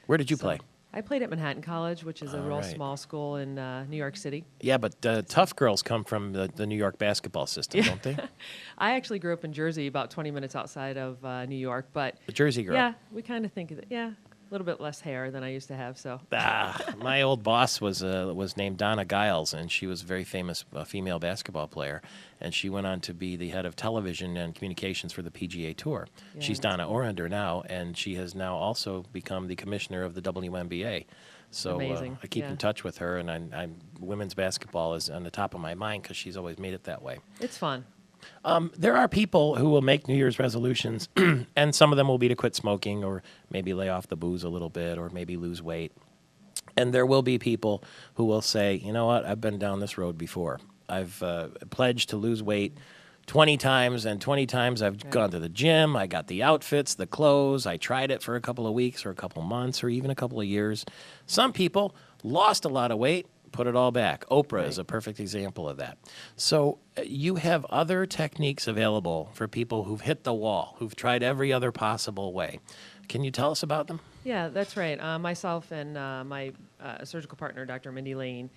where did you play? I played at Manhattan College, which is a real small school in New York City. Yeah, but tough girls come from the New York basketball system, don't they? I actually grew up in Jersey, about 20 minutes outside of New York, but the Jersey girl. Yeah, we kind of think of it. Yeah. little bit less hair than I used to have. So My old boss was named Donna Giles, and she was a very famous female basketball player, and she went on to be the head of television and communications for the PGA Tour. Yeah, She's that's Donna Orander now, and she has now also become the commissioner of the WNBA. So Amazing. I keep Yeah. in touch with her, and I'm women's basketball is on the top of my mind because she's always made it that way. it's fun. There are people who will make New Year's resolutions, and some of them will be to quit smoking or maybe lay off the booze a little bit or maybe lose weight. And there will be people who will say, you know what, I've been down this road before. I've pledged to lose weight 20 times, and 20 times I've gone to the gym, I got the outfits, the clothes, I tried it for a couple of weeks or a couple months or even a couple of years. Some people lost a lot of weight, put it all back. Oprah is a perfect example of that. So you have other techniques available for people who've hit the wall, who've tried every other possible way. Can you tell us about them? Yeah, that's right. Myself and my surgical partner, Dr. Mindy Lane,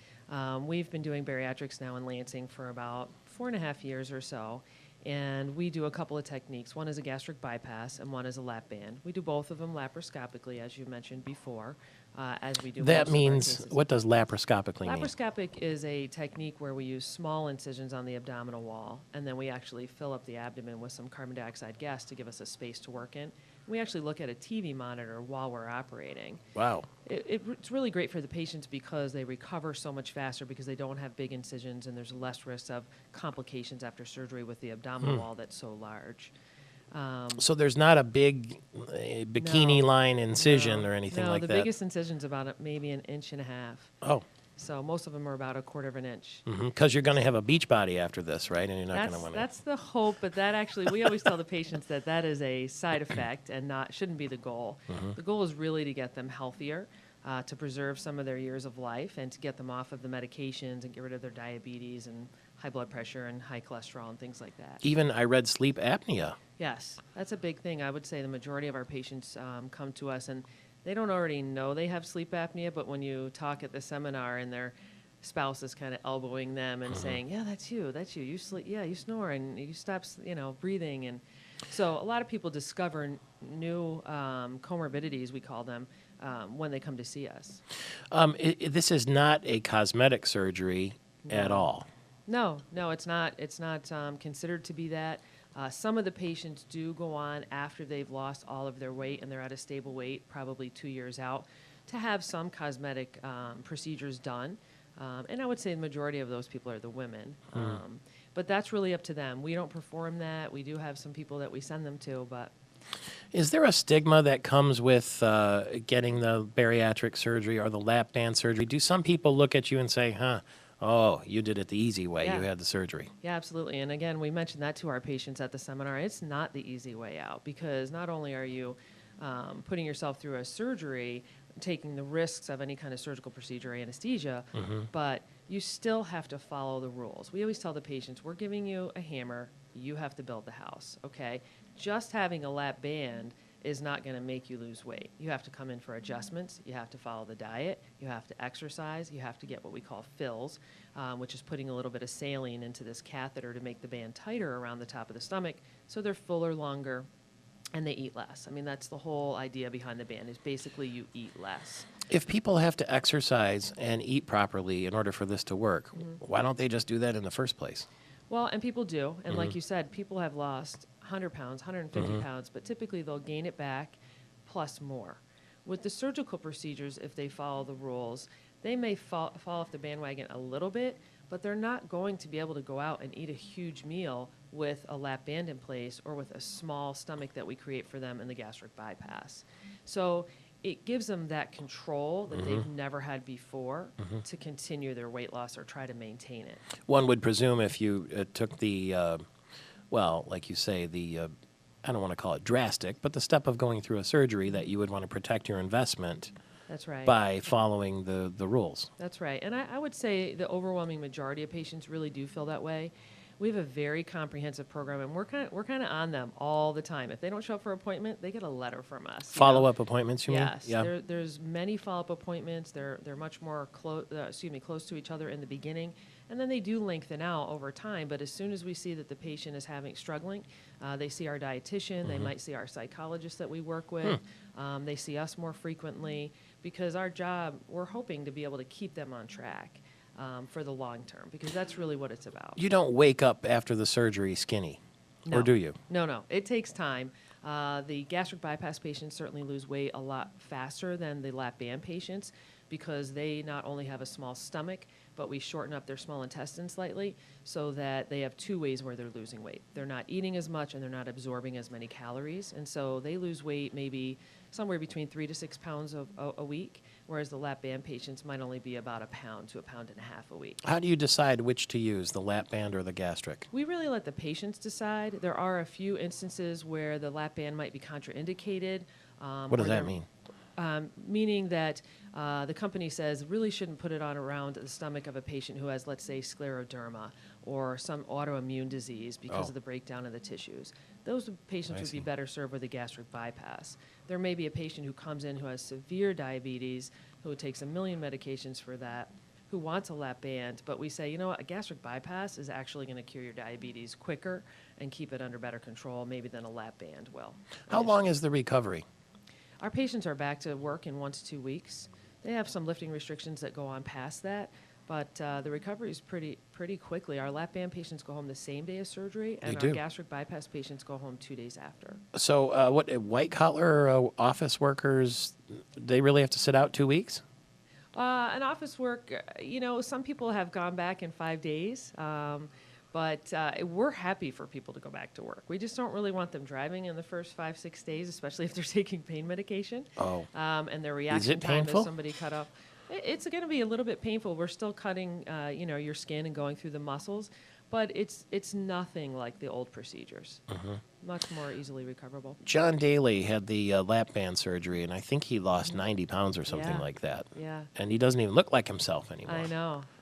we've been doing bariatrics now in Lansing for about 4.5 years or so. And we do a couple of techniques. One is a gastric bypass, and one is a lap band. We do both of them laparoscopically, as you mentioned before, as we do. That most of our means, cases. what does laparoscopically mean? Laparoscopic is a technique where we use small incisions on the abdominal wall, and then we actually fill up the abdomen with some carbon dioxide gas to give us a space to work in. We actually look at a TV monitor while we're operating. Wow. It's really great for the patients because they recover so much faster because they don't have big incisions and there's less risk of complications after surgery with the abdominal wall that's so large. So there's not a big bikini line incision or anything like the that? biggest incision's about maybe 1.5 inches. Oh. So most of them are about 1/4 inch. Because you're going to have a beach body after this, right? And you're not going to want to. That's the hope, but that actually, we always tell the patients that is a side effect and shouldn't be the goal. The goal is really to get them healthier, to preserve some of their years of life, and to get them off of the medications and get rid of their diabetes and high blood pressure and high cholesterol and things like that. Even I read sleep apnea. Yes, that's a big thing. I would say the majority of our patients come to us and they don't already know they have sleep apnea, but when you talk at the seminar and their spouse is kind of elbowing them and saying, "Yeah, that's you. You sleep. Yeah, you snore and you stop, breathing." And so a lot of people discover new comorbidities, we call them, when they come to see us. This is not a cosmetic surgery at all. No, it's not. It's not considered to be that. Some of the patients do go on after they've lost all of their weight and they're at a stable weight, probably 2 years out, to have some cosmetic procedures done. And I would say the majority of those people are the women. But that's really up to them. We don't perform that. We do have some people that we send them to, but... Is there a stigma that comes with getting the bariatric surgery or the lap band surgery? Do some people look at you and say, oh, you did it the easy way. Yeah. You had the surgery. Yeah, absolutely. And again, we mentioned that to our patients at the seminar. It's not the easy way out because not only are you putting yourself through a surgery, taking the risks of any kind of surgical procedure or anesthesia, but you still have to follow the rules. We always tell the patients, we're giving you a hammer, you have to build the house, okay? Just having a lap band is not going to make you lose weight. You have to come in for adjustments. You have to follow the diet. You have to exercise. You have to get what we call fills, which is putting a little bit of saline into this catheter to make the band tighter around the top of the stomach so they're fuller, longer, and they eat less. I mean, that's the whole idea behind the band is basically you eat less. If people have to exercise and eat properly in order for this to work, why don't they just do that in the first place? Well, and people do. And like you said, people have lost 100 pounds, 150 pounds, but typically they'll gain it back plus more. With the surgical procedures, if they follow the rules, they may fall off the bandwagon a little bit, but they're not going to be able to go out and eat a huge meal with a lap band in place or with a small stomach that we create for them in the gastric bypass. So it gives them that control that they've never had before to continue their weight loss or try to maintain it. One would presume if you took the, like you say, I don't want to call it drastic, but the step of going through a surgery that you would want to protect your investment. That's right. By following the rules. That's right. And I would say the overwhelming majority of patients really do feel that way. We have a very comprehensive program, and we're kind of on them all the time. If they don't show up for an appointment, they get a letter from us. Follow-up appointments, you mean? Yes. Yeah. There's many follow-up appointments. They're much more close to each other in the beginning, And then they do lengthen out over time, but as soon as we see that the patient is struggling, they see our dietitian, they might see our psychologist that we work with, they see us more frequently, because our job, we're hoping to be able to keep them on track for the long term, because that's really what it's about. You don't wake up after the surgery skinny, No. or do you? No. It takes time. The gastric bypass patients certainly lose weight a lot faster than the lap band patients, because they not only have a small stomach, but we shorten up their small intestine slightly so that they have two ways where they're losing weight. They're not eating as much and they're not absorbing as many calories. And so they lose weight maybe somewhere between 3 to 6 pounds a week, whereas the lap band patients might only be about 1 pound to 1.5 pounds a week. How do you decide which to use, the lap band or the gastric? We really let the patients decide. There are a few instances where the lap band might be contraindicated. What does that mean? Meaning that the company says really shouldn't put it on around the stomach of a patient who has, let's say, scleroderma or some autoimmune disease because of the breakdown of the tissues. Those patients would be better served with a gastric bypass. There may be a patient who comes in who has severe diabetes, who takes 1 million medications for that, who wants a lap band, but we say, you know what, a gastric bypass is actually going to cure your diabetes quicker and keep it under better control maybe than a lap band will. How long is the recovery? Our patients are back to work in 1 to 2 weeks. They have some lifting restrictions that go on past that, but the recovery is pretty quickly. Our lap band patients go home the same day of surgery, and our gastric bypass patients go home 2 days after. So what, white-collar office workers, they really have to sit out 2 weeks? An office work, some people have gone back in 5 days. But we're happy for people to go back to work. We just don't really want them driving in the first 5-6 days, especially if they're taking pain medication. And their reaction time is somebody cut off. It's going to be a little bit painful. We're still cutting, your skin and going through the muscles, but it's nothing like the old procedures. Much more easily recoverable. John Daly had the lap band surgery, and I think he lost 90 pounds or something like that. Yeah. And he doesn't even look like himself anymore.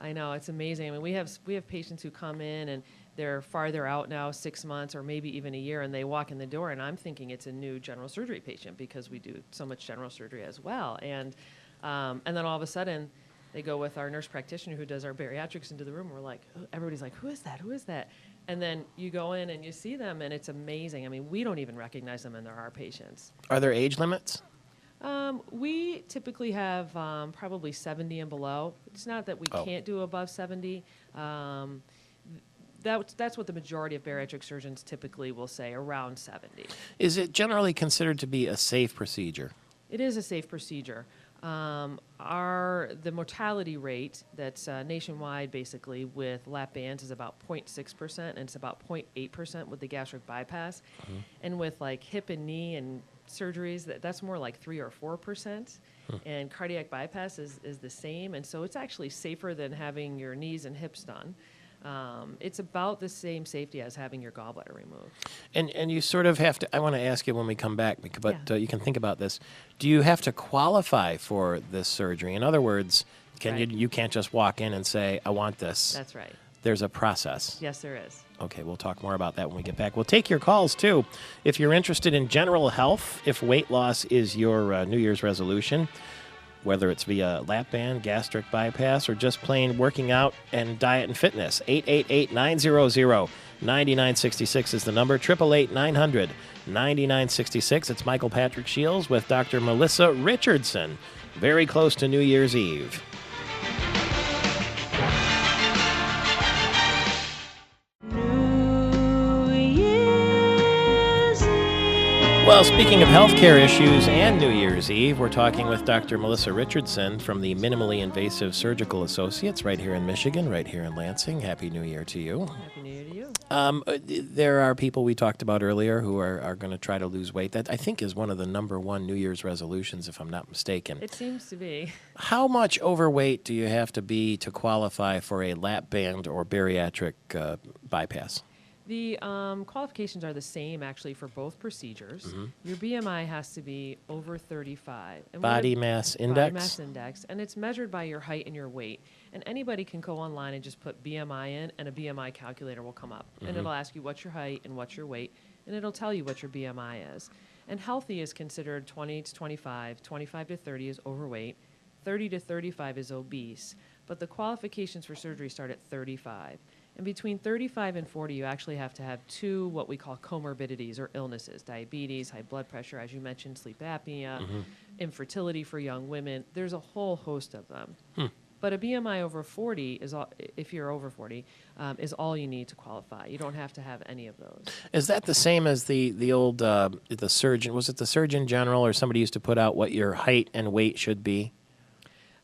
I know. It's amazing. I mean, we have patients who come in and they're farther out now, 6 months or maybe even a year, and they walk in the door, and I'm thinking it's a new general surgery patient because we do so much general surgery as well. And then all of a sudden, they go with our nurse practitioner who does our bariatrics into the room. We're like, everybody's like, who is that? Who is that? And then you go in and you see them, and it's amazing. I mean, we don't even recognize them, and they're our patients. Are there age limits? We typically have probably 70 and below. It's not that we can't do above 70. That's what the majority of bariatric surgeons typically will say, around 70. Is it generally considered to be a safe procedure? It is a safe procedure. The mortality rate that's nationwide basically with lap bands is about 0.6%, and it's about 0.8% with the gastric bypass. And with like hip and knee and surgeries, that's more like 3 or 4%. And cardiac bypass is the same, and so it's actually safer than having your knees and hips done. It's about the same safety as having your gallbladder removed. And you sort of have to, I want to ask you when we come back, but you can think about this. Do you have to qualify for this surgery? In other words, you can't just walk in and say, I want this. That's right. There's a process. Yes, there is. Okay, we'll talk more about that when we get back. We'll take your calls, too. If you're interested in general health, if weight loss is your New Year's resolution, whether it's via lap band, gastric bypass, or just plain working out and diet and fitness. 888-900-9966 is the number. 888-900-9966. It's Michael Patrick Shields with Dr. Melissa Richardson. Very close to New Year's Eve. Well, speaking of healthcare issues and New Year's Eve, we're talking with Dr. Melissa Richardson from the Minimally Invasive Surgical Associates right here in Michigan, right here in Lansing. Happy New Year to you. Happy New Year to you. There are people we talked about earlier who are going to try to lose weight. That, I think, is one of the number one New Year's resolutions, if I'm not mistaken. It seems to be. How much overweight do you have to be to qualify for a lap band or bariatric bypass? The qualifications are the same, actually, for both procedures. Your BMI has to be over 35. And body mass index? Body mass index. And it's measured by your height and your weight. And anybody can go online and just put BMI in, and a BMI calculator will come up. And it'll ask you what's your height and what's your weight, and it'll tell you what your BMI is. And healthy is considered 20 to 25, 25 to 30 is overweight, 30 to 35 is obese. but the qualifications for surgery start at 35. And between 35 and 40, you actually have to have 2 what we call comorbidities or illnesses, diabetes, high blood pressure, as you mentioned, sleep apnea, infertility for young women. There's a whole host of them. But a BMI over 40 is all, if you're over 40, is all you need to qualify. You don't have to have any of those. Is that the same as the old the surgeon? Was it the Surgeon General or somebody used to put out what your height and weight should be?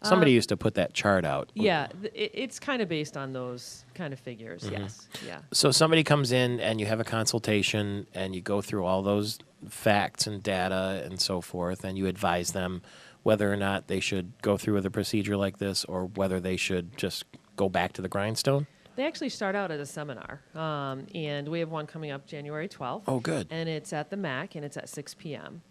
Somebody used to put that chart out. Yeah, it's kind of based on those kind of figures, yes. Yeah. So somebody comes in and you have a consultation and you go through all those facts and data and so forth, and you advise them whether or not they should go through with a procedure like this or whether they should just go back to the grindstone? They actually start out at a seminar, and we have one coming up January 12th. Oh, good. And it's at the MAC, and it's at 6 p.m.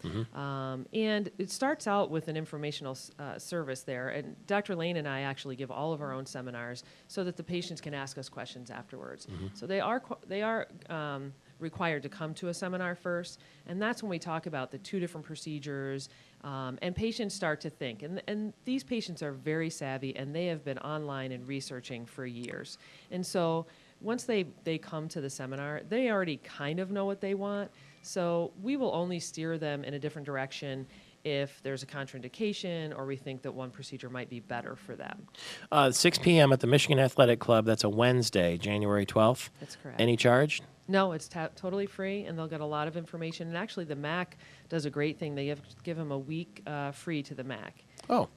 And it starts out with an informational service there, and Dr. Lane and I actually give all of our own seminars so that the patients can ask us questions afterwards. So they are required to come to a seminar first, and that's when we talk about the 2 different procedures, and patients start to think. And these patients are very savvy, and they have been online and researching for years. And so once they come to the seminar, they already kind of know what they want. So we will only steer them in a different direction if there's a contraindication or we think that one procedure might be better for them. 6 p.m. at the Michigan Athletic Club. That's a Wednesday, January 12th. That's correct. Any charge? No, it's totally free, and they'll get a lot of information. And actually, the MAC does a great thing. They give them a week free to the MAC. Oh.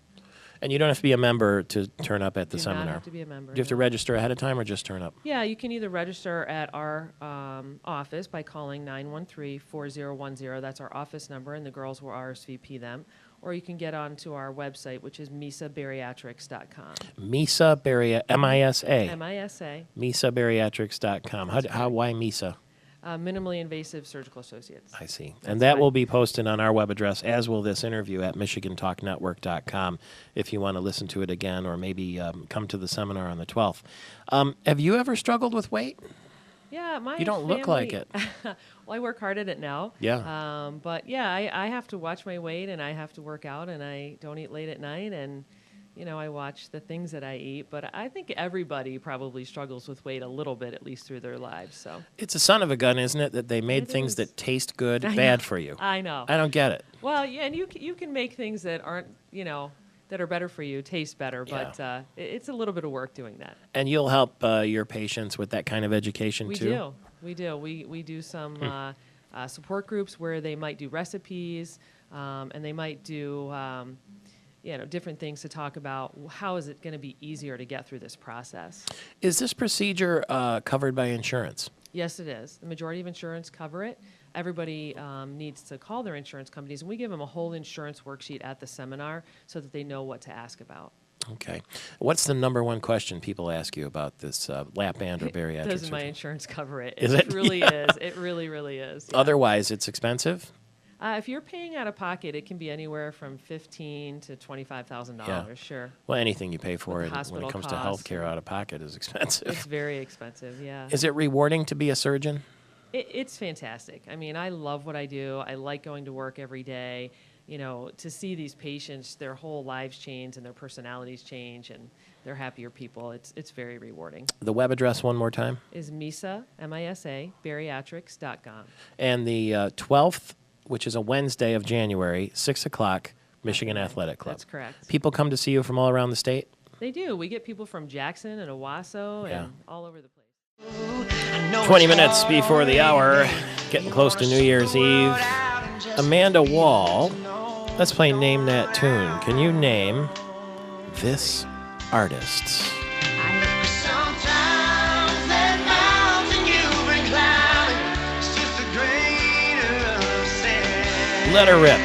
And you don't have to be a member to turn up at the seminar. You do not have to be a member. Do you have to register ahead of time or just turn up? Yeah, you can either register at our office by calling 913-4010. That's our office number, and the girls will RSVP them. Or you can get onto our website, which is misabariatrics.com. MISA, M-I-S-A. M-I-S-A. MISAbariatrics.com. Why MISA? Minimally Invasive Surgical Associates. I see. And that will be posted on our web address, as will this interview, at MichiganTalkNetwork.com if you want to listen to it again or maybe come to the seminar on the 12th. Have you ever struggled with weight? Yeah, my You don't look like it. Well, I work hard at it now. Yeah. But yeah, I have to watch my weight, and I have to work out, and I don't eat late at night, and I watch the things that I eat. But I think everybody probably struggles with weight a little bit, at least through their lives. So It's a son of a gun, isn't it, that they made things that taste good bad for you? I know. I don't get it. Well, yeah, and you can make things that aren't, that are better for you taste better, but it's a little bit of work doing that. And you'll help your patients with that kind of education, too? We do. We do some support groups where they might do recipes, and they might do different things to talk about. How is it going to be easier to get through this process? Is this procedure covered by insurance? Yes, it is. The majority of insurance cover it. Everybody needs to call their insurance companies, and we give them a whole insurance worksheet at the seminar so that they know what to ask about. Okay. What's the number one question people ask you about this lap band or bariatric Doesn't surgery? my insurance cover it? Is it? Really is. It really, really is. Yeah. Otherwise, it's expensive? If you're paying out of pocket, it can be anywhere from $15,000 to $25,000. Sure. Well, anything you pay for With it the when hospital it comes to costs healthcare out of pocket is expensive. It's very expensive. Yeah. Is it rewarding to be a surgeon? It's fantastic. I mean, I love what I do. I like going to work every day. To see these patients, their whole lives change and their personalities change, and they're happier people. It's very rewarding. The web address one more time? Is MISA, M-I-S-A, bariatrics.com. And the 12th, which is a Wednesday of January, 6 o'clock, Michigan Athletic Club. That's correct. People come to see you from all around the state? They do. We get people from Jackson and Owasso and all over the place. 20 minutes before the hour, getting close to New Year's Eve. Amanda Wall, let's play Name That Tune. Can you name this artist? Let her rip.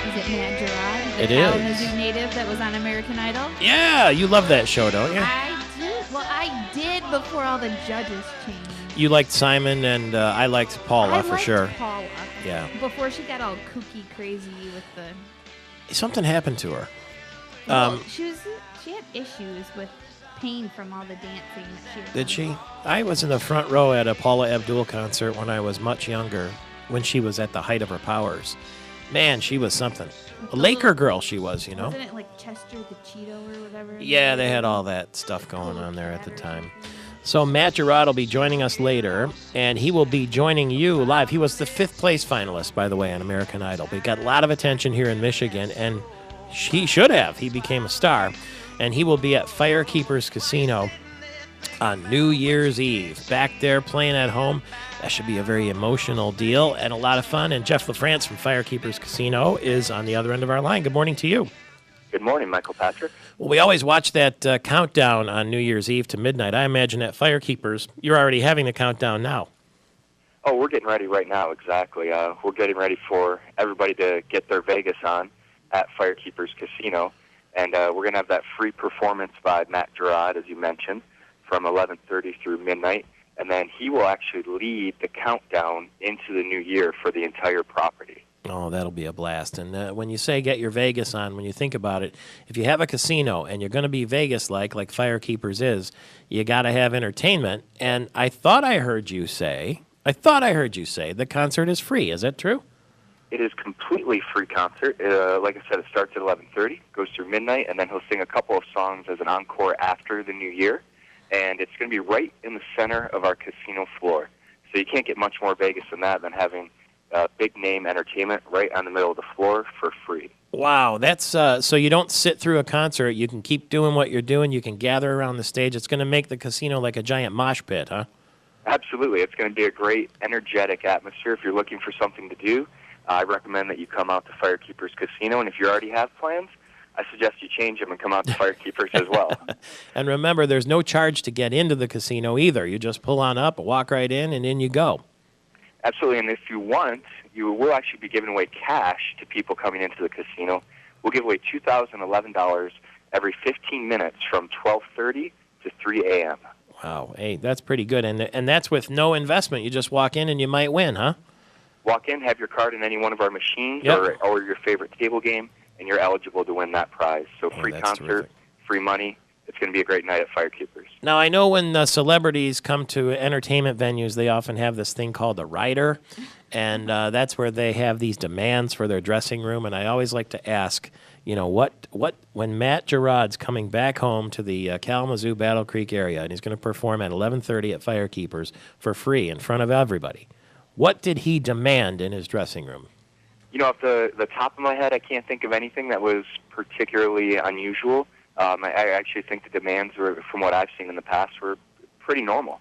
Is it Matt Gerard? It the is. Kalamazoo native that was on American Idol? Yeah, you love that show, don't you? I do. Well, I did before all the judges changed. You liked Simon, and I liked Paula I for liked sure. Paula. Yeah. Before she got all kooky crazy with the... Something happened to her. Well, she had issues with pain from all the dancing that she had Did done. she? I was in the front row at a Paula Abdul concert when I was much younger, when she was at the height of her powers. Man, she was something. A Laker girl she was, you know. Wasn't it like Chester the Cheeto or whatever? Yeah, they had all that stuff going on there at the time. So Matt Gerard will be joining us later, and he will be joining you live. He was the 5th place finalist, by the way, on American Idol. But he got a lot of attention here in Michigan, and he should have. He became a star. And he will be at Firekeepers Casino on New Year's Eve. Back there playing at home. That should be a very emotional deal and a lot of fun. And Jeff LaFrance from Firekeepers Casino is on the other end of our line. Good morning to you. Good morning, Michael Patrick. Well, we always watch that countdown on New Year's Eve to midnight. I imagine at Firekeepers, you're already having the countdown now. Oh, we're getting ready right now, exactly. We're getting ready for everybody to get their Vegas on at Firekeepers Casino. And we're going to have that free performance by Matt Gerard, as you mentioned, from 11:30 through midnight. And then he will actually lead the countdown into the new year for the entire property. Oh, that'll be a blast. And when you say get your Vegas on, when you think about it, if you have a casino and you're going to be Vegas-like, like Firekeepers is, you got to have entertainment. And I thought I heard you say the concert is free. Is that true? It is completely free concert. Like I said, it starts at 11:30, goes through midnight, and then he'll sing a couple of songs as an encore after the new year. And it's going to be right in the center of our casino floor. So you can't get much more Vegas than that, than having big-name entertainment right on the middle of the floor for free. Wow, that's so you don't sit through a concert. You can keep doing what you're doing. You can gather around the stage. It's going to make the casino like a giant mosh pit, huh? Absolutely. It's going to be a great, energetic atmosphere. If you're looking for something to do, I recommend that you come out to Firekeepers Casino. And if you already have plans, I suggest you change them and come out to Firekeepers as well. And remember, there's no charge to get into the casino either. You just pull on up, walk right in, and in you go. Absolutely. And if you want, you will actually be giving away cash to people coming into the casino. We'll give away $2,011 every 15 minutes from 12:30 to 3 a.m. Wow. Hey, that's pretty good. And that's with no investment. You just walk in and you might win, huh? Walk in, have your card in any one of our machines Yep. or your favorite table game, and you're eligible to win that prize. So free that's concert, terrific. free money. It's going to be a great night at Firekeepers. Now, I know when celebrities come to entertainment venues, they often have this thing called a rider, and that's where they have these demands for their dressing room. And I always like to ask, you know, what when Matt Gerard's coming back home to the Kalamazoo Battle Creek area, and he's going to perform at 11:30 at Firekeepers for free in front of everybody, what did he demand in his dressing room? You know, off the top of my head, I can't think of anything that was particularly unusual. I actually think the demands, were, from what I've seen in the past, were pretty normal.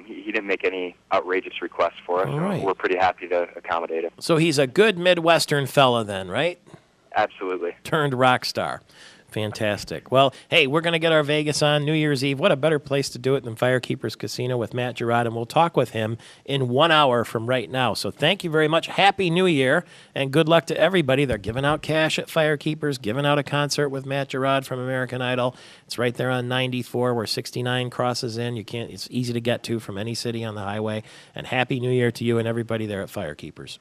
He didn't make any outrageous requests for us. All right. We're pretty happy to accommodate him. So he's a good Midwestern fella then, right? Absolutely. Turned rock star. Fantastic. Well, hey, we're going to get our Vegas on New Year's Eve. What a better place to do it than Firekeepers Casino with Matt Gerard, and we'll talk with him in 1 hour from right now. So thank you very much. Happy New Year, and good luck to everybody. They're giving out cash at Firekeepers, giving out a concert with Matt Gerard from American Idol. It's right there on 94 where 69 crosses in. It's easy to get to from any city on the highway. And Happy New Year to you and everybody there at Firekeepers.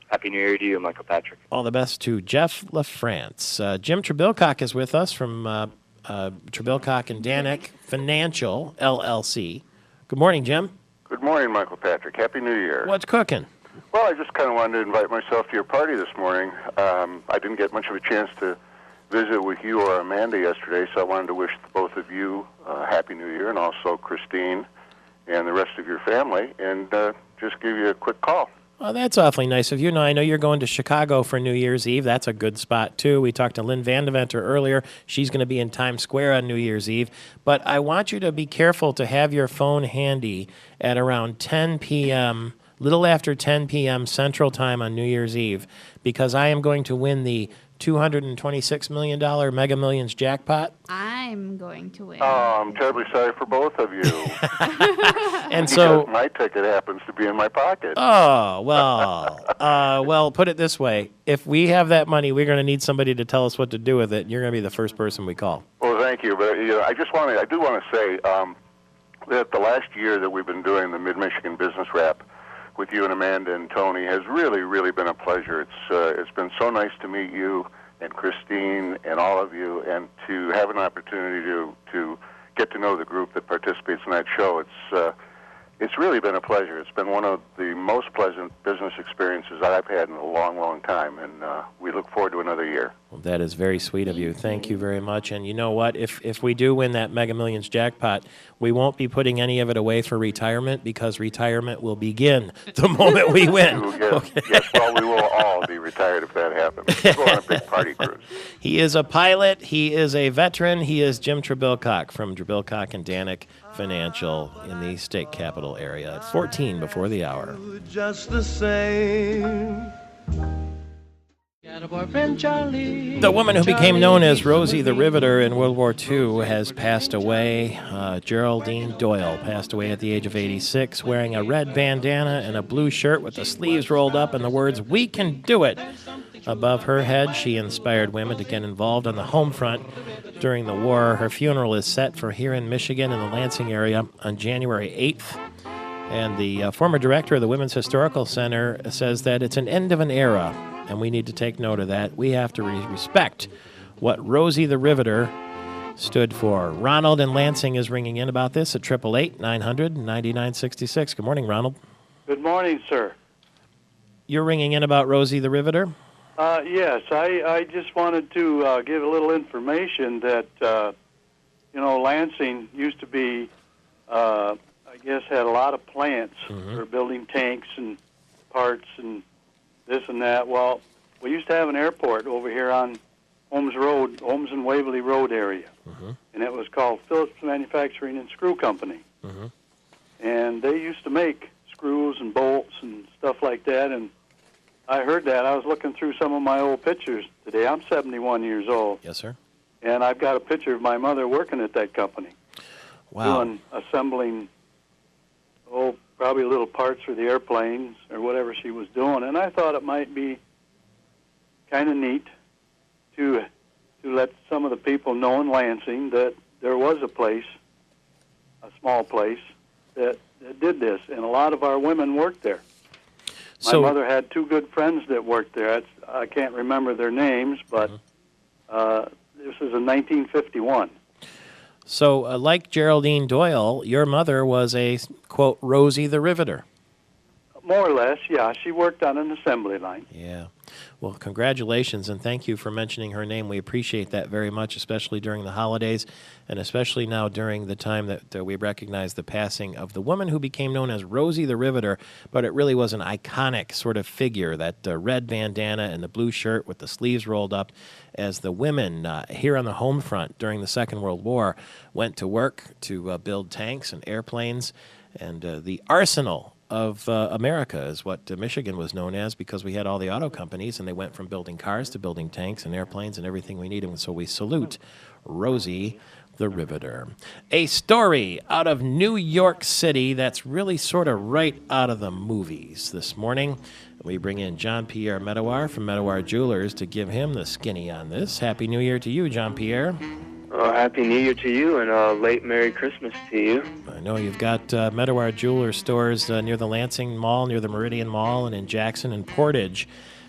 Happy New Year to you, Michael Patrick. All the best to Jeff LaFrance. Jim Trebilcock is with us from Trebilcock and Danick Financial, LLC. Good morning, Jim. Good morning, Michael Patrick. Happy New Year. What's cooking? Well, I just kind of wanted to invite myself to your party this morning. I didn't get much of a chance to visit with you or Amanda yesterday, so I wanted to wish both of you Happy New Year, and also Christine and the rest of your family, and just give you a quick call. Well, that's awfully nice of you. Now, I know you're going to Chicago for New Year's Eve. That's a good spot, too. We talked to Lynn Vandeventer earlier. She's going to be in Times Square on New Year's Eve. But I want you to be careful to have your phone handy at around 10 p.m., little after 10 p.m. Central Time on New Year's Eve, because I am going to win the $226 million Mega Millions jackpot. I'm going to win. Oh, I'm terribly sorry for both of you. And so because my ticket happens to be in my pocket. Oh, well, put it this way. If we have that money, we're going to need somebody to tell us what to do with it, and you're going to be the first person we call. Well, thank you. But I do want to say that the last year that we've been doing the Mid-Michigan Business Wrap with you and Amanda and Tony has really, really been a pleasure. It's been so nice to meet you and Christine and all of you, and to have an opportunity to get to know the group that participates in that show. it's really been a pleasure. It's been one of the most pleasant business experiences that I've had in a long, long time, and we look forward to another year. Well, that is very sweet of you. Thank you very much. And you know what? If we do win that Mega Millions jackpot, we won't be putting any of it away for retirement because retirement will begin the moment we win. Yes, well, we will all be retired if that happens. We'll go on a big party cruise. He is a pilot. He is a veteran. He is Jim Trebilcock from Trebilcock and Danik Financial in the state capital area at 14 before the hour. Just the same. The woman who became known as Rosie the Riveter in World War II has passed away. Geraldine Doyle passed away at the age of 86, wearing a red bandana and a blue shirt with the sleeves rolled up and the words, "We can do it," above her head. She inspired women to get involved on the home front during the war. Her funeral is set for here in Michigan in the Lansing area on January 8th. And the former director of the Women's Historical Center says that it's an end of an era, and we need to take note of that. We have to respect what Rosie the Riveter stood for. Ronald in Lansing is ringing in about this at 888-900-9966. Good morning, Ronald. Good morning, sir. You're ringing in about Rosie the Riveter? Yes, I just wanted to give a little information that, Lansing used to be, I guess, had a lot of plants for building tanks and parts and this and that. Well, we used to have an airport over here on Holmes Road, Holmes and Waverly Road area, and it was called Phillips Manufacturing and Screw Company. And they used to make screws and bolts and stuff like that, and I heard that. I was looking through some of my old pictures today. I'm 71 years old. Yes, sir. And I've got a picture of my mother working at that company. Wow. Doing, assembling, probably little parts for the airplanes or whatever she was doing. And I thought it might be kind of neat to let some of the people know in Lansing that there was a place, a small place, that did this. And a lot of our women worked there. My mother had two good friends that worked there. I can't remember their names, but this was in 1951. So, like Geraldine Doyle, your mother was a, quote, Rosie the Riveter. More or less, yeah. She worked on an assembly line. Yeah. Well, congratulations, and thank you for mentioning her name. We appreciate that very much, especially during the holidays, and especially now during the time that we recognize the passing of the woman who became known as Rosie the Riveter, but it really was an iconic sort of figure, that red bandana and the blue shirt with the sleeves rolled up, as the women here on the home front during the Second World War went to work to build tanks and airplanes, and the arsenal of America is what Michigan was known as, because we had all the auto companies, and they went from building cars to building tanks and airplanes and everything we needed. And so we salute Rosie the Riveter. A story out of New York City that's really sort of right out of the movies this morning. We bring in Jean-Pierre Medawar from Medawar Jewelers to give him the skinny on this. Happy New Year to you, Jean-Pierre. Happy New Year to you, and a late Merry Christmas to you. I know you've got Medawar Jeweler stores near the Lansing Mall, near the Meridian Mall, and in Jackson and Portage.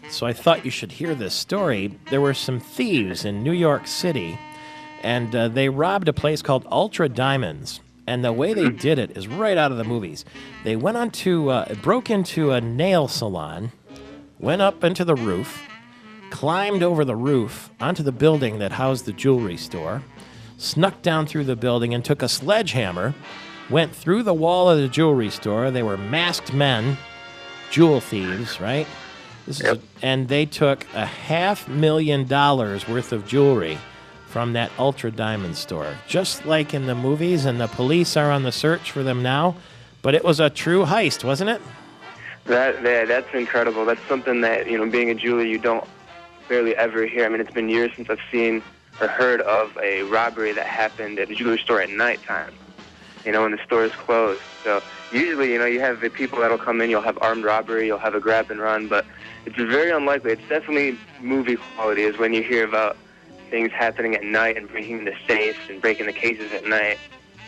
So I thought you should hear this story. There were some thieves in New York City, and they robbed a place called Ultra Diamonds. And the way they did it is right out of the movies. They went broke into a nail salon, went up into the roof, climbed over the roof onto the building that housed the jewelry store, snuck down through the building and took a sledgehammer, went through the wall of the jewelry store. They were masked men, jewel thieves, right? And they took $500,000 worth of jewelry from that Ultra Diamond store, just like in the movies, and the police are on the search for them now. But it was a true heist, wasn't it? That's incredible. That's something that, being a jeweler, you don't barely ever hear. I mean, it's been years since I've seen or heard of a robbery that happened at a jewelry store at nighttime, when the store is closed. So usually, you have the people that'll come in, you'll have armed robbery, you'll have a grab and run, but it's very unlikely. It's definitely movie quality is when you hear about things happening at night and breaking the safes and breaking the cases at night.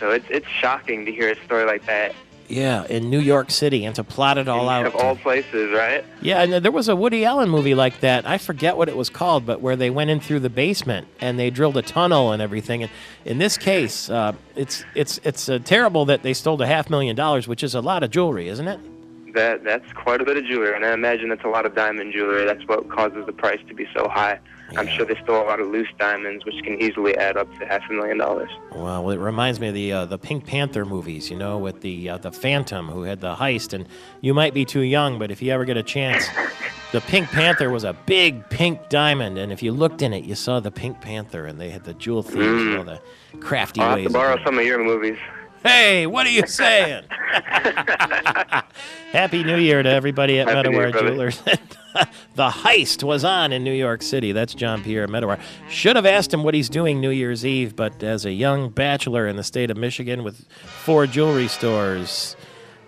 So it's shocking to hear a story like that Yeah, in New York City, and to plot it all out. Of all places, right? Yeah, and there was a Woody Allen movie like that. I forget what it was called, but where they went in through the basement and they drilled a tunnel and everything. And in this case, it's terrible that they stole $500,000, which is a lot of jewelry, isn't it? That's quite a bit of jewelry, and I imagine that's a lot of diamond jewelry. That's what causes the price to be so high. Yeah. I'm sure they stole a lot of loose diamonds, which can easily add up to $500,000. Well, it reminds me of the Pink Panther movies, with the Phantom who had the heist. And you might be too young, but if you ever get a chance, the Pink Panther was a big pink diamond, and if you looked in it, you saw the Pink Panther, and they had the jewel thieves, the crafty ways. I'll have to borrow some of your movies. Hey, what are you saying? Happy New Year to everybody at Meadoware Jewelers. The heist was on in New York City. That's John Pierre at Meadoware. Should have asked him what he's doing New Year's Eve, but as a young bachelor in the state of Michigan with 4 jewelry stores,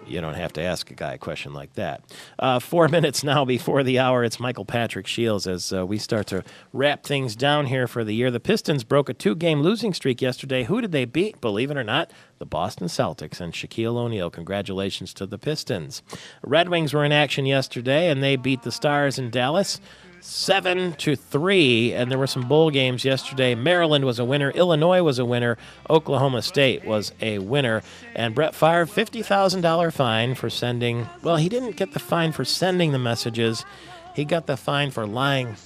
you don't have to ask a guy a question like that. 4 minutes now before the hour. It's Michael Patrick Shields as we start to wrap things down here for the year. The Pistons broke a 2-game losing streak yesterday. Who did they beat? Believe it or not, the Boston Celtics and Shaquille O'Neal. Congratulations to the Pistons. Red Wings were in action yesterday, and they beat the Stars in Dallas 7-3, and there were some bowl games yesterday. Maryland was a winner. Illinois was a winner. Oklahoma State was a winner. And Brett Favre, $50,000 fine for sending, well, he didn't get the fine for sending the messages. He got the fine for lying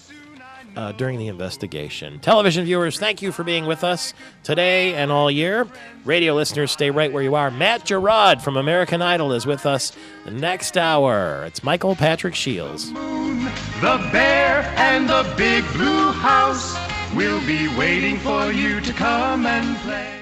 during the investigation. Television viewers, thank you for being with us today and all year. Radio listeners, stay right where you are. Matt Gerard from American Idol is with us next hour. It's Michael Patrick Shields. The bear and the big blue house will be waiting for you to come and play.